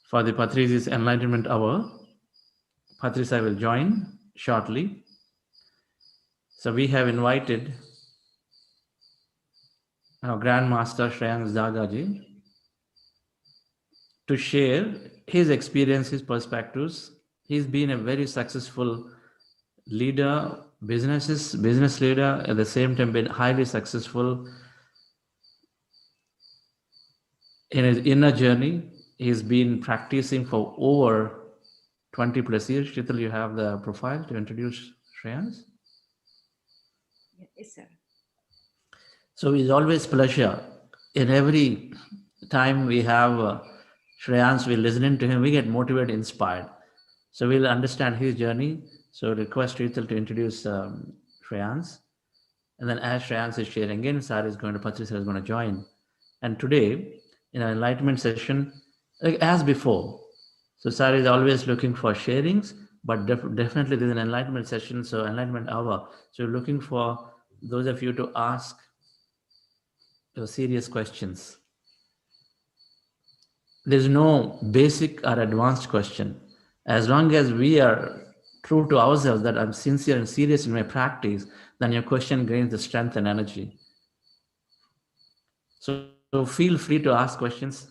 for the Patriji's Enlightenment Hour. Patriji will join shortly. So we have invited our Grandmaster Shreyans Dadaji to share his experience, his perspectives. He's been a very successful leader, business leader, at the same time been highly successful in his inner journey. He's been practicing for over 20 plus years. Shital, you have the profile to introduce Shreyans.
Yes, sir.
So it's always pleasure. In every time we have Shreyans, we're listening to him, we get motivated, inspired. So we'll understand his journey. So request Shital to introduce Shreyans. And then as Shreyans is sharing in, Sar is going to, Patriji is going to join. And today, in our enlightenment session, like as before, so Sar is always looking for sharings, but definitely there's an enlightenment session, so enlightenment hour. So you're looking for those of you to ask your serious questions. There's no basic or advanced question. As long as we are true to ourselves that I'm sincere and serious in my practice, then your question gains the strength and energy. So feel free to ask questions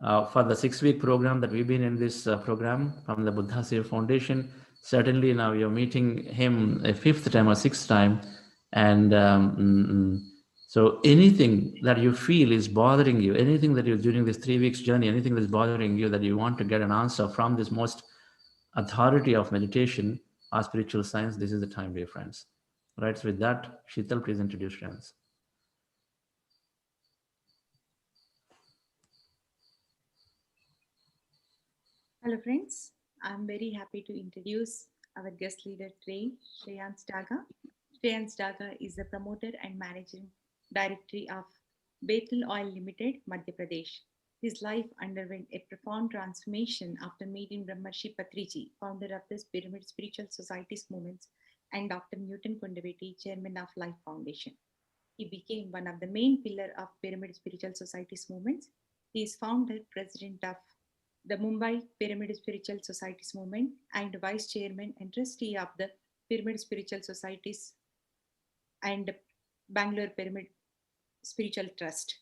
for the 6-week program that we've been in this program from the Buddha Seva Foundation. Certainly now you're meeting him a 5th time or 6th time. And so anything that you feel is bothering you, anything that you're during this 3 weeks journey, anything that's bothering you that you want to get an answer from this most authority of meditation or spiritual science, this is the time, dear friends. Right, so with that, Sheetal, please introduce friends.
Hello friends, I'm very happy to introduce our guest leader today, Shreyans Daga. Shreyans Daga is the promoter and managing director of Betel Oil Limited, Madhya Pradesh. His life underwent a profound transformation after meeting Brahmarshi Patriji, founder of the Pyramid Spiritual Societies movements, and Dr. Newton Kundaveti, chairman of Life Foundation. He became one of the main pillars of Pyramid Spiritual Societies movements. He is founder, president of the Mumbai Pyramid Spiritual Societies movement and vice chairman and trustee of the Pyramid Spiritual Societies and Bangalore Pyramid Spiritual Trust.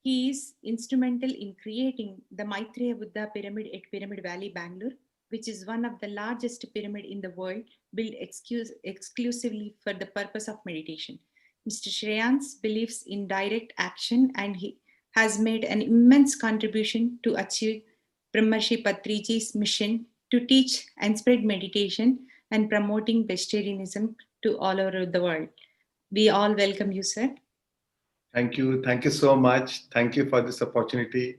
He is instrumental in creating the Maitreya Buddha Pyramid at Pyramid Valley, Bangalore, which is one of the largest pyramid in the world, built exclusively for the purpose of meditation. Mr. Shreyans believes in direct action and he has made an immense contribution to achieve Brahmarshi Patriji's mission to teach and spread meditation and promoting vegetarianism to all over the world. We all welcome you, sir.
Thank you. Thank you so much. Thank you for this opportunity.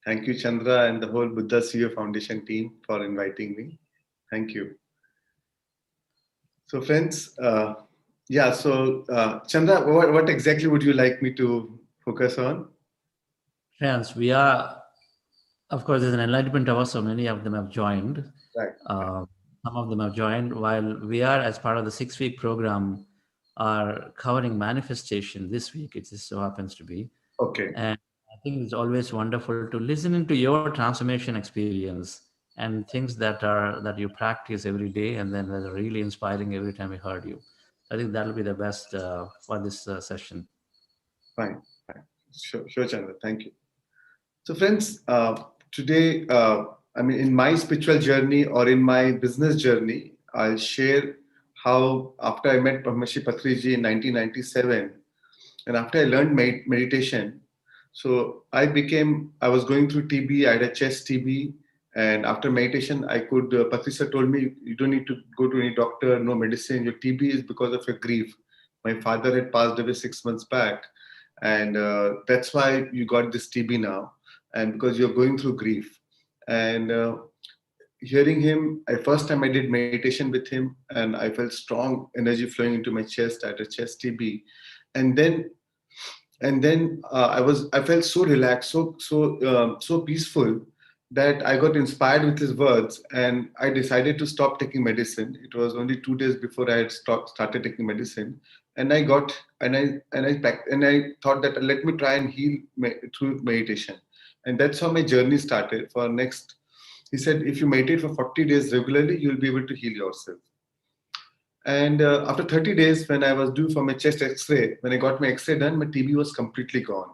Thank you, Chandra, and the whole Buddha Seva Foundation team for inviting me. Thank you. So, friends, Chandra, what exactly would you like me to focus on?
Friends, we are, of course, there's an enlightenment hour, so many of them have joined.
Right.
Some of them have joined, while we are, as part of the 6-week program, are covering manifestation this week. It just so happens to be.
Okay.
And I think it's always wonderful to listen into your transformation experience and things that you practice every day, and then that are really inspiring every time we heard you. I think that'll be the best for this session.
Fine. Sure, Chandra. Thank you. So, friends, today, in my spiritual journey or in my business journey, I'll share how after I met Brahmarshi Patriji in 1997, and after I learned meditation, so I was going through TB. I had a chest TB, and after meditation, Patriji told me, you don't need to go to any doctor, no medicine. Your TB is because of your grief. My father had passed away 6 months back, and that's why you got this TB now, and because you're going through grief. And hearing him, first time I did meditation with him, and I felt strong energy flowing into my chest. I had a chest TB, and then I felt so relaxed, so peaceful, that I got inspired with his words, and I decided to stop taking medicine. It was only 2 days before I had started taking medicine, and I thought that let me try and heal through meditation, and that's how my journey started. He said, if you meditate for 40 days regularly, you'll be able to heal yourself. And after 30 days, when I was due for my chest X-ray, when I got my X-ray done, my TB was completely gone.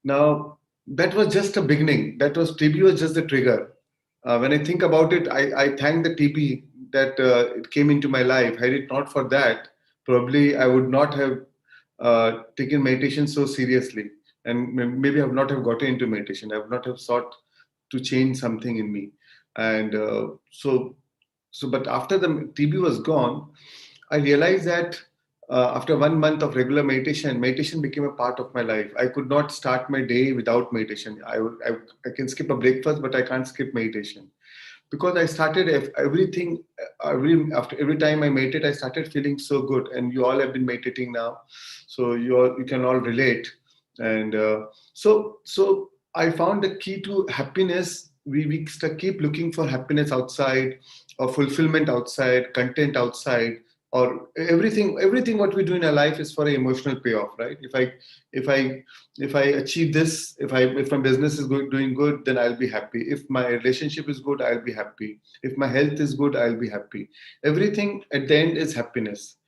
Now, that was just a beginning. TB was just the trigger. When I think about it, I thank the TB that it came into my life. Had it not for that, probably I would not have taken meditation so seriously. and maybe I would not have gotten into meditation. I would not have sought to change something in me. And but after the TB was gone, I realized that after 1 month of regular meditation, meditation became a part of my life. I could not start my day without meditation. I can skip a breakfast, but I can't skip meditation, because I started everything after every time I meditate, I started feeling so good. And you all have been meditating now, so you can all relate. And so I found the key to happiness. We keep looking for happiness outside, or fulfillment outside, content outside, or everything what we do in our life is for an emotional payoff, right? If I achieve this, if my business is doing good, then I'll be happy. If my relationship is good, I'll be happy. If my health is good, I'll be happy. Everything at the end is happiness.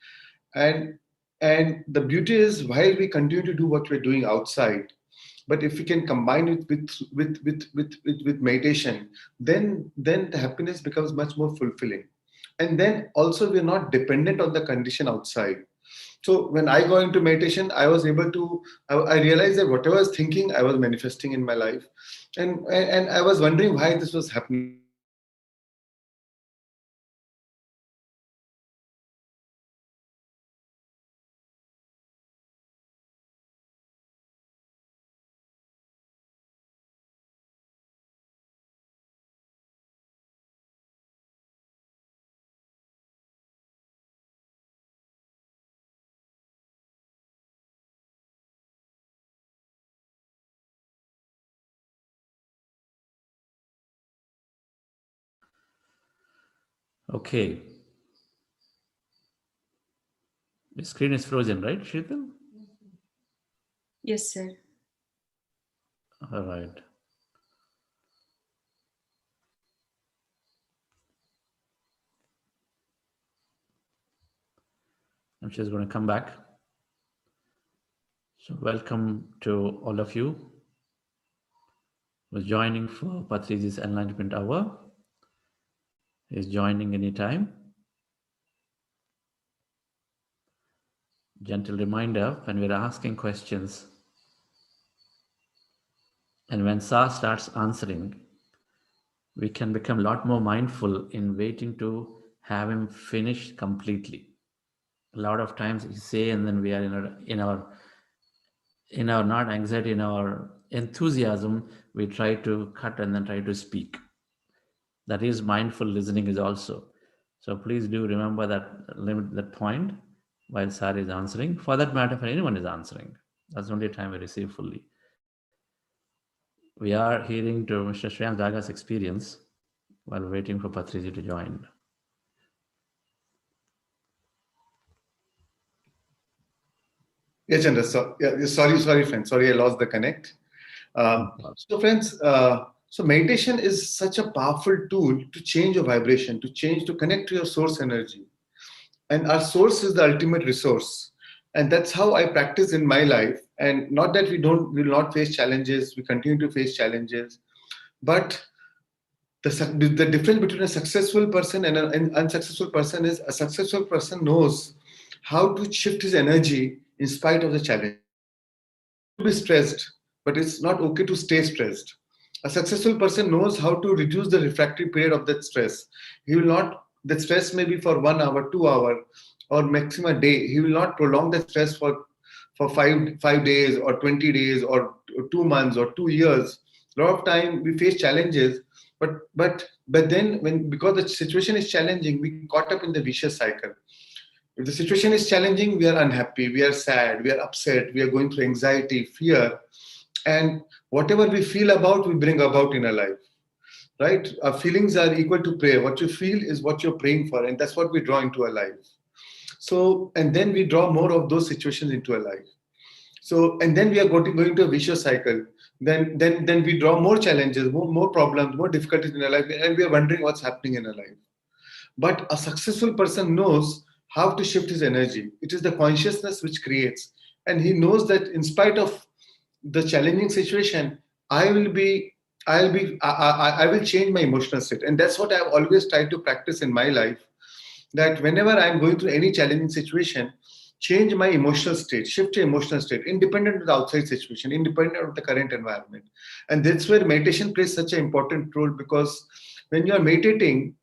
And and the beauty is, while we continue to do what we're doing outside, but if we can combine it with meditation, then the happiness becomes much more fulfilling. And then also, we're not dependent on the condition outside. So when I go into meditation, I was able to, I realized that whatever I was thinking, I was manifesting in my life. And I was wondering why this was happening.
Okay. The screen is frozen, right, Sheetal?
Yes, sir.
All right. I'm just going to come back. So welcome to all of you who's joining for Patriji's Enlightenment Hour. Is joining anytime. Gentle reminder, when we're asking questions and when Sa starts answering, we can become a lot more mindful in waiting to have him finish completely. A lot of times we say, and then we are in our not anxiety, in our enthusiasm, we try to cut and then try to speak. That is mindful listening is also. So please do remember that, limit that point while Sari is answering. For that matter, if anyone is answering, that's the only time we receive fully. We are hearing to Mr. Shreyans Daga's experience while waiting for Patriji to join.
Yeah, Chandra. Sorry, friends. Sorry, I lost the connect. So, friends, so meditation is such a powerful tool to change your vibration, to connect to your source energy. And our source is the ultimate resource. And that's how I practice in my life. And not that we will not face challenges, we continue to face challenges. But the difference between a successful person and an unsuccessful person is, a successful person knows how to shift his energy in spite of the challenge. To be stressed, but it's not okay to stay stressed. A successful person knows how to reduce the refractory period of that stress. He will not, the stress may be for 1 hour, 2 hour, or maximum a day. He will not prolong the stress for five days or 20 days or 2 months or 2 years. A lot of time we face challenges, but then when, because the situation is challenging, we caught up in the vicious cycle. If the situation is challenging, we are unhappy, we are sad, we are upset, we are going through anxiety, fear, and whatever we feel about, we bring about in our life. Right? Our feelings are equal to prayer. What you feel is what you're praying for, and that's what we draw into our life. So, and then we draw more of those situations into our life. So, and then we are going to a vicious cycle. Then we draw more challenges, more problems, more difficulties in our life, and we are wondering what's happening in our life. But a successful person knows how to shift his energy. It is the consciousness which creates. And he knows that in spite of the challenging situation, I will be, I will change my emotional state. And that's what I've always tried to practice in my life. That whenever I'm going through any challenging situation, change my emotional state, shift your emotional state, independent of the outside situation, independent of the current environment. And that's where meditation plays such an important role, because when you're meditating,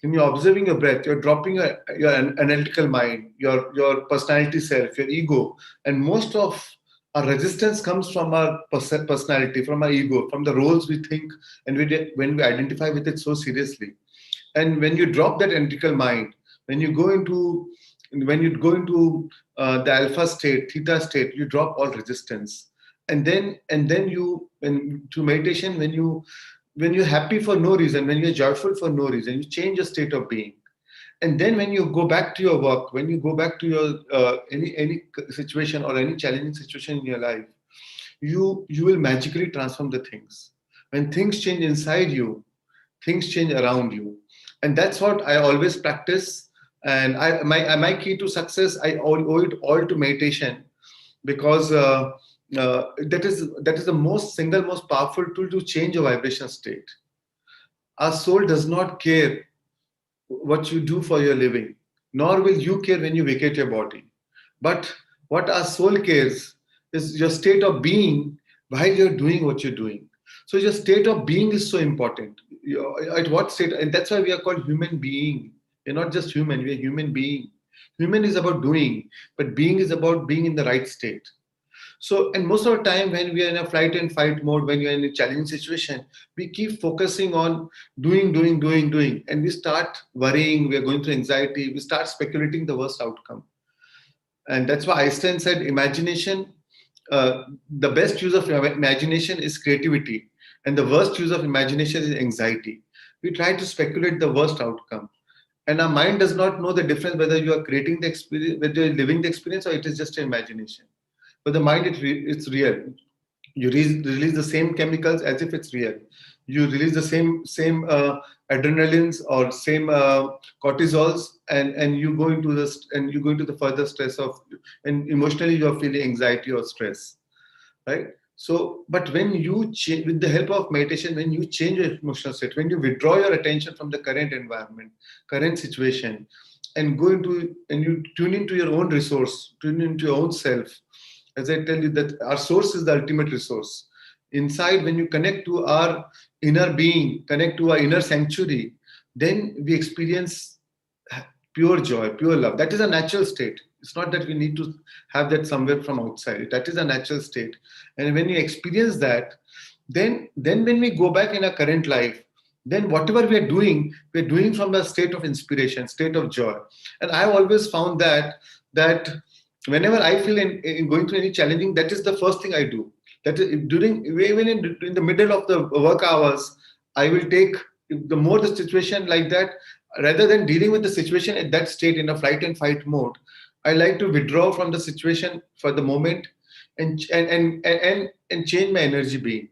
when you're observing your breath, you're dropping your analytical mind, your personality self, your ego. And most of our resistance comes from our personality, from our ego, from the roles we think, and when we identify with it so seriously. And when you drop that analytical mind, when you go into the alpha state, theta state, you drop all resistance. And then you, when to meditation, when you're happy for no reason, when you're joyful for no reason, you change your state of being. And then when you go back to your work, when you go back to your any situation or any challenging situation in your life, you will magically transform the things. When things change inside you, things change around you. And that's what I always practice. And my key to success, I owe it all to meditation, because that is the most powerful tool to change your vibration state. Our soul does not care what you do for your living, nor will you care when you vacate your body. But what our soul cares is your state of being while you're doing what you're doing. So your state of being is so important. At what state, and that's why we are called human being. We're not just human, we're human being. Human is about doing, but being is about being in the right state. So, and most of the time when we are in a flight and fight mode, when you're in a challenging situation, we keep focusing on doing, and we start worrying, we are going through anxiety, we start speculating the worst outcome. And that's why Einstein said imagination, the best use of imagination is creativity, and the worst use of imagination is anxiety. We try to speculate the worst outcome. And our mind does not know the difference whether you are creating the experience, whether you're living the experience, or it is just an imagination. But the mind, it's real. You release the same chemicals as if it's real. You release the same adrenalines or same cortisols, and you go into the further stress of, and emotionally you are feeling anxiety or stress, right? So, but when you change with the help of meditation, when you change your emotional state, when you withdraw your attention from the current environment, current situation, and you tune into your own resource, tune into your own self. As I tell you, that our source is the ultimate resource. Inside, when you connect to our inner being, connect to our inner sanctuary, then we experience pure joy, pure love. That is a natural state. It's not that we need to have that somewhere from outside. That is a natural state. And when you experience that, then when we go back in our current life, then whatever we're doing from a state of inspiration, state of joy. And I've always found that whenever I feel in going through any challenging, that is the first thing I do. That is even in the middle of the work hours, I will take, the more the situation like that, rather than dealing with the situation at that state in a flight and fight mode, I like to withdraw from the situation for the moment and change my energy being.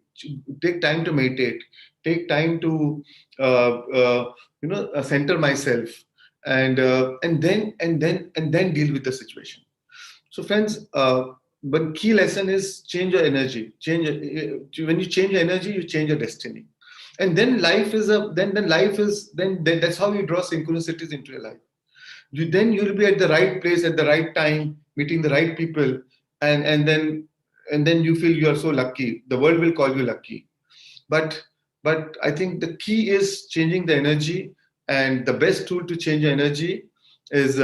Take time to meditate. Take time to center myself, and then deal with the situation. So, friends, one key lesson is change your energy. When you change your energy, you change your destiny. And then then that's how you draw synchronicities into your life. You'll be at the right place at the right time, meeting the right people, and then you feel you are so lucky. The world will call you lucky. But I think the key is changing the energy, and the best tool to change your energy is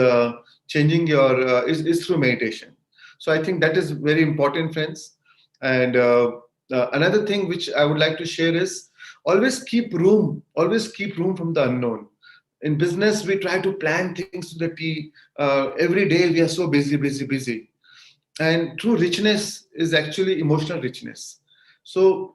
changing your is through meditation. So I think that is very important, friends. And another thing which I would like to share is always keep room from the unknown. In business, we try to plan things to the T. Every day we are so busy. And true richness is actually emotional richness. So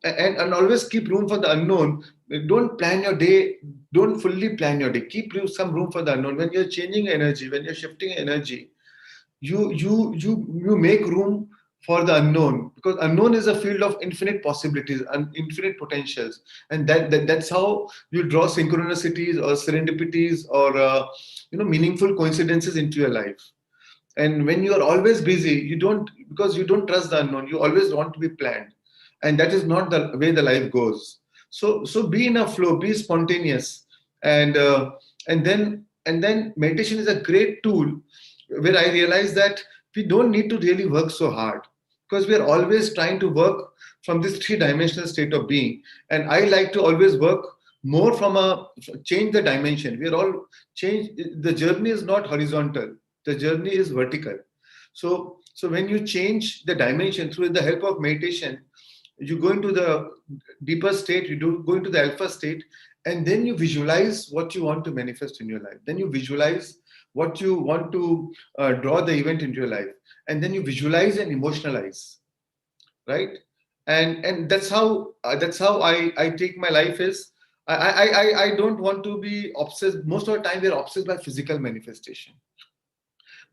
and always keep room for the unknown. Don't plan your day. Don't fully plan your day. Keep some room for the unknown. When you're changing energy, when you're shifting energy, you make room for the unknown, because unknown is a field of infinite possibilities and infinite potentials, and that's how you draw synchronicities or serendipities or meaningful coincidences into your life. And when you are always busy, because you don't trust the unknown, you always want to be planned, and that is not the way the life goes. So be in a flow, be spontaneous, and then meditation is a great tool where I realized that we don't need to really work so hard, because we are always trying to work from this three-dimensional state of being. And I like to always work more from a change the dimension. We are all change. The journey is not horizontal. The journey is vertical. So when you change the dimension through the help of meditation, you go into the deeper state, you do go into the alpha state, and then you visualize what you want to manifest in your life. Then you visualize what you want to draw the event into your life, and then you visualize and emotionalize, right? And that's how I take my life is. I don't want to be obsessed. Most of the time, we're obsessed by physical manifestation,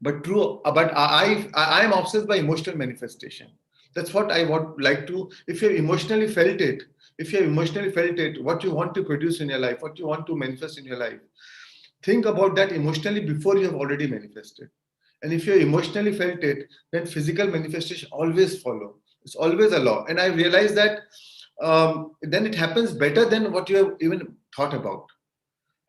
but I am obsessed by emotional manifestation. That's what I want like to. If you have emotionally felt it, what you want to produce in your life, what you want to manifest in your life, think about that emotionally before you have already manifested. And if you emotionally felt it, then physical manifestation always follow. It's always a law. And I realized that then it happens better than what you have even thought about.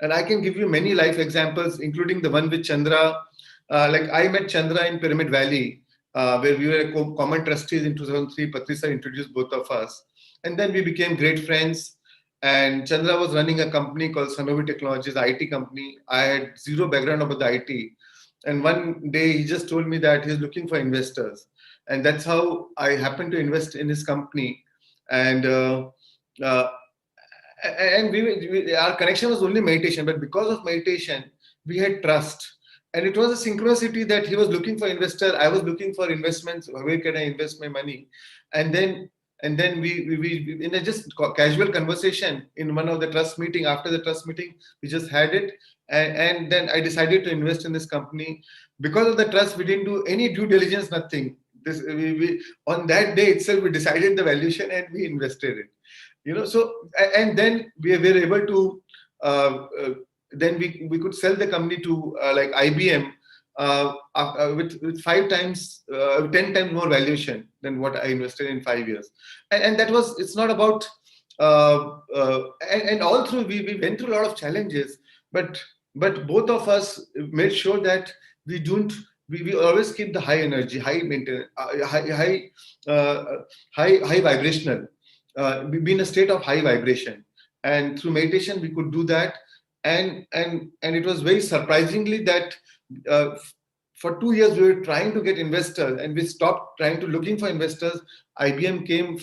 And I can give you many life examples, including the one with Chandra. Like I met Chandra in Pyramid Valley, where we were common trustees in 2003. Patriji introduced both of us. And then we became great friends. And Chandra was running a company called Sanovi Technologies, IT company. I had zero background about the IT. And one day he just told me that he's looking for investors. And that's how I happened to invest in his company. And uh, our connection was only meditation, but because of meditation we had trust, and it was a synchronicity that he was looking for investor, I was looking for investments, where can I invest my money. And then we in a just casual conversation in one of the trust meeting, after the trust meeting we just had it, and then I decided to invest in this company. Because of the trust, we didn't do any due diligence, nothing. We on that day itself we decided the valuation and we invested it, so and then we were able to then we could sell the company to like IBM with 5 times 10 times more valuation than what I invested in 5 years. And that was, it's not about and all through we went through a lot of challenges, but both of us made sure that we don't we always keep the high energy, high maintenance, uh, high vibrational, be in a state of high vibration. And through meditation we could do that. And it was very surprisingly that uh, for 2 years we were trying to get investors, and we stopped trying to looking for investors. IBM came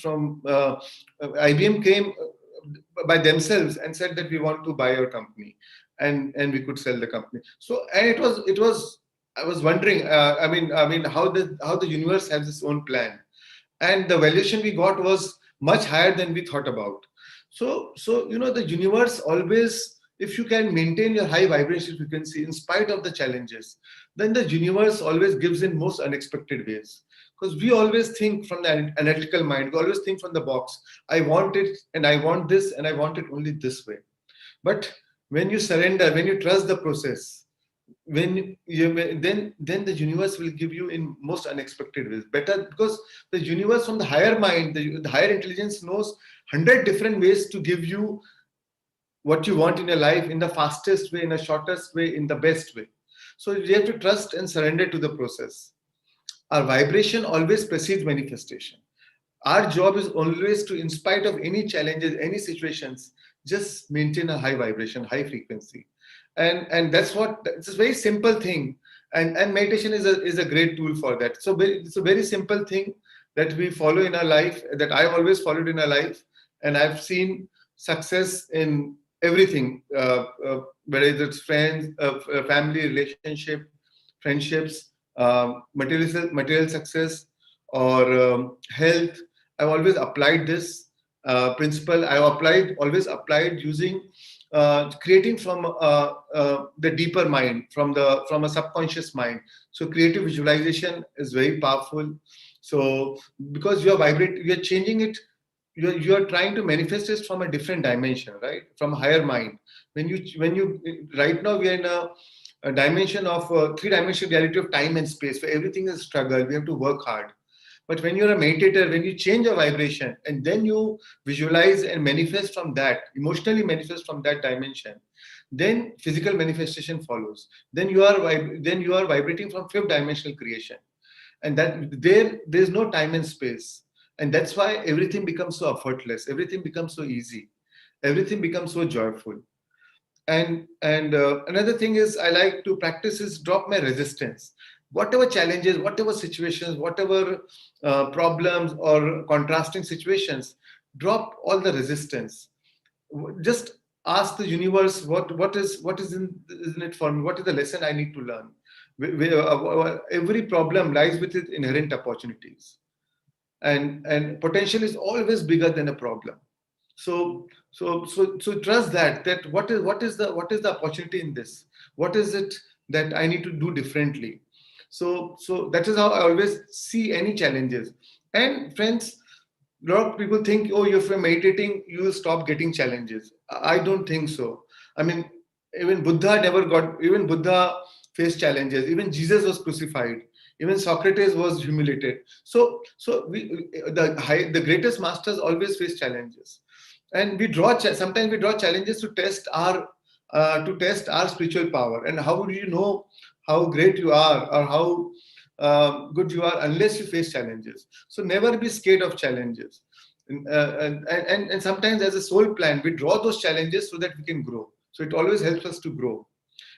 by themselves and said that we want to buy your company, and we could sell the company. So, and it was I was wondering, I mean how the universe has its own plan, and the valuation we got was much higher than we thought about. So the universe always, if you can maintain your high vibration frequency in spite of the challenges, then the universe always gives in most unexpected ways. Because we always think from the analytical mind, we always think from the box. I want it, and I want this, and I want it only this way. But when you surrender, when you trust the process, when you then the universe will give you in most unexpected ways better, because the universe from the higher mind, the higher intelligence knows 100 different ways to give you what you want in your life in the fastest way, in the shortest way, in the best way. So you have to trust and surrender to the process. Our vibration always precedes manifestation. Our job is always to, in spite of any challenges, any situations, just maintain a high vibration, high frequency. And that's what, it's a very simple thing. And meditation is a great tool for that. So it's a very simple thing that we follow in our life, that I've always followed in our life. And I've seen success in everything, whether it's friends, family, relationship, friendships, material success, or health. I've always applied this principle. Always applied using creating from the deeper mind, from a subconscious mind. So creative visualization is very powerful. So because you're changing it, you're trying to manifest it from a different dimension, right? From a higher mind. When you right now we are in a dimension of three-dimensional reality of time and space, where everything is struggle. We have to work hard. But when you're a meditator, when you change your vibration and then you visualize and manifest from that, emotionally manifest from that dimension, then physical manifestation follows. Then you are vibrating from fifth dimensional creation, and that there's no time and space, and that's why everything becomes so effortless, everything becomes so easy, everything becomes so joyful. And another thing is I like to practice is drop my resistance. Whatever challenges, whatever situations, whatever problems or contrasting situations, drop all the resistance. Just ask the universe what is in it for me, what is the lesson I need to learn. Every problem lies with its inherent opportunities, and potential is always bigger than a problem. So trust that what is the opportunity in this, what is it that I need to do differently. So that is how I always see any challenges. And friends, a lot of people think, oh, if you're meditating you will stop getting challenges. I don't think so. I mean, even Buddha faced challenges, even Jesus was crucified, even Socrates was humiliated. The greatest masters always face challenges, and sometimes we draw challenges to test our spiritual power. And how would you know how great you are or how good you are unless you face challenges? So never be scared of challenges. And sometimes as a soul plan we draw those challenges so that we can grow. So it always helps us to grow.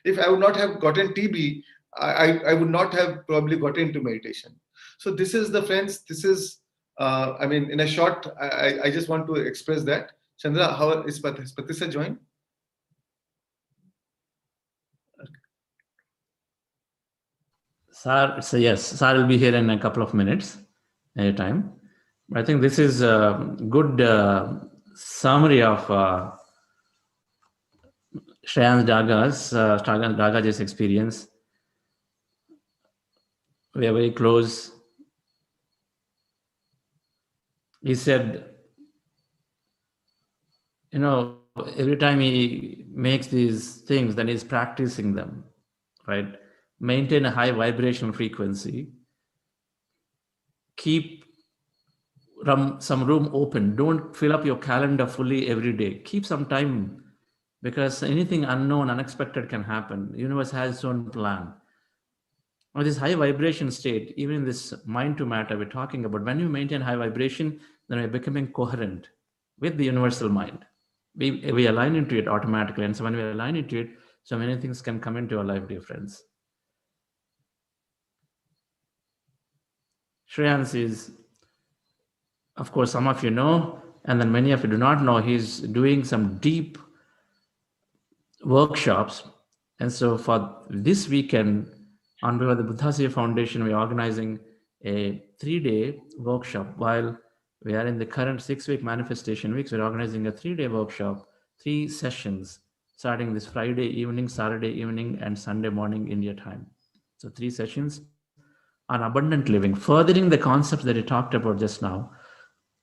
If I would not have gotten TB, I would not have probably gotten into meditation. So this is the friends. This is, I mean, in a short, I just want to express that. Chandra, how is Patrisa joined?
Sir, so yes, Sir will be here in a couple of minutes at a time. I think this is a good summary of Shreyansh Daga's experience. We are very close. He said, every time he makes these things, then he's practicing them, right? Maintain a high vibrational frequency. Keep some room open. Don't fill up your calendar fully every day. Keep some time, because anything unknown, unexpected can happen. The universe has its own plan. Or this high vibration state, even in this mind to matter we're talking about, when you maintain high vibration, then we're becoming coherent with the universal mind. We align into it automatically. And so when we align into it, so many things can come into our life, dear friends. Shreyansh is, of course, some of you know, and then many of you do not know, he's doing some deep workshops. And so for this weekend, on behalf of the Buddhasya Foundation, we're organizing a 3-day workshop. While we are in the current 6-week manifestation weeks, we're organizing a 3-day workshop, 3 sessions, starting this Friday evening, Saturday evening, and Sunday morning India time. So 3 sessions on abundant living, furthering the concepts that he talked about just now.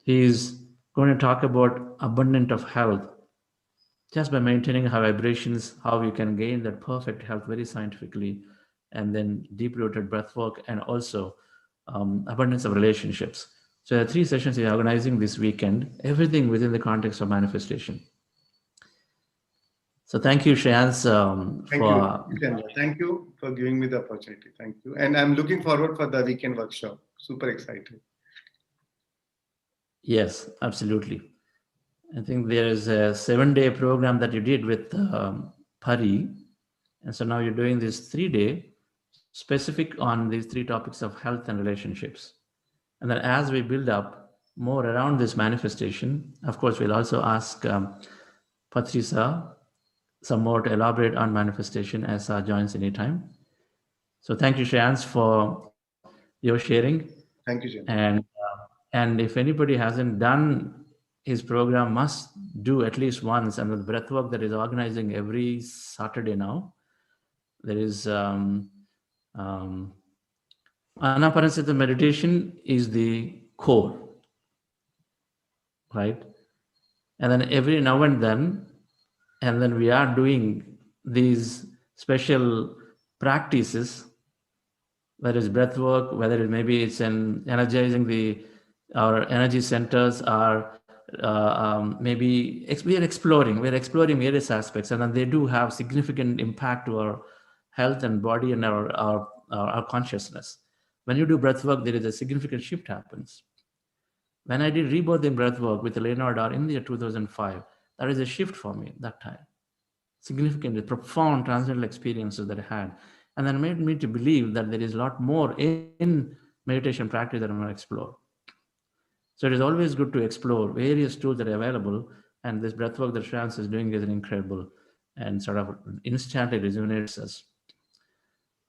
He's going to talk about abundant of health, just by maintaining high vibrations, how you can gain that perfect health very scientifically, and then deep-rooted breath work, and also abundance of relationships. So there are 3 sessions we're organizing this weekend, everything within the context of manifestation. So thank you, Shreyansh,
Thank you for giving me the opportunity. Thank you. And I'm looking forward for the weekend workshop. Super excited.
Yes, absolutely. I think there is a 7-day program that you did with Pari. And so now you're doing this 3-day specific on these 3 topics of health and relationships. And then as we build up more around this manifestation, of course, we'll also ask Patrisa some more to elaborate on manifestation as joins anytime. So thank you, Shreyansh, for your sharing.
Thank you, Jim.
And if anybody hasn't done his program, must do at least once. And the breathwork that is organizing every Saturday now, there is Anapanasati meditation is the core, right? And then every now and then we are doing these special practices, whether it's breath work, whether it maybe it's energizing our energy centers, or maybe we are exploring various aspects, and then they do have significant impact to our health and body and our consciousness. When you do breath work, there is a significant shift happens. When I did rebirthing breath work with Leonard R in the year 2005, that is a shift for me that time. Significant, profound transcendental experiences that I had, and that made me to believe that there is a lot more in meditation practice that I'm going to explore. So it is always good to explore various tools that are available, and this breathwork that Shreyans is doing is incredible and sort of instantly rejuvenates us.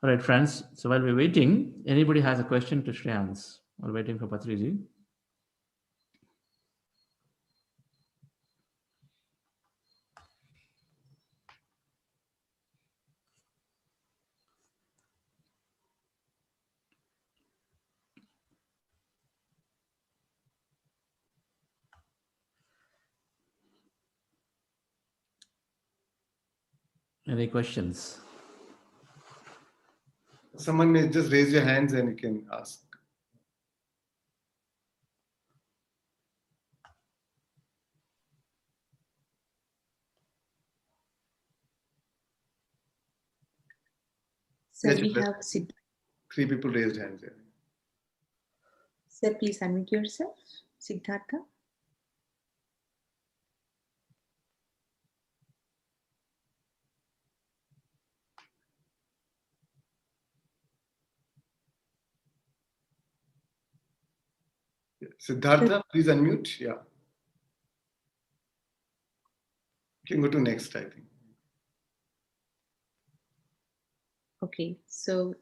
All right, friends. So while we're waiting, anybody has a question to Shreyans while waiting for Patriji? Any questions?
Someone may just raise your hands and you can ask.
Sir,
Yes,
we
sir.
have Sid.
3 people raised hands here.
Sir, please unmute yourself. Siddhartha.
Siddhartha, please unmute. Yeah. You can go to next, I think.
Okay, so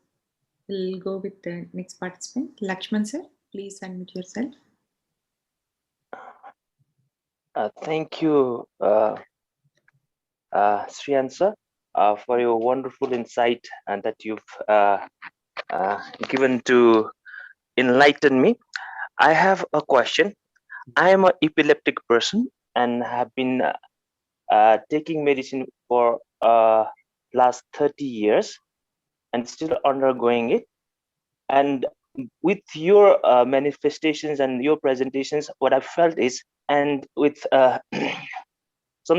we'll go with the next participant. Lakshman sir, please unmute yourself.
Thank you, Sriyan sir, for your wonderful insight and that you've given to enlighten me. I have a question. I am an epileptic person and have been taking medicine for last 30 years and still undergoing it. And with your manifestations and your presentations, what I felt is, and with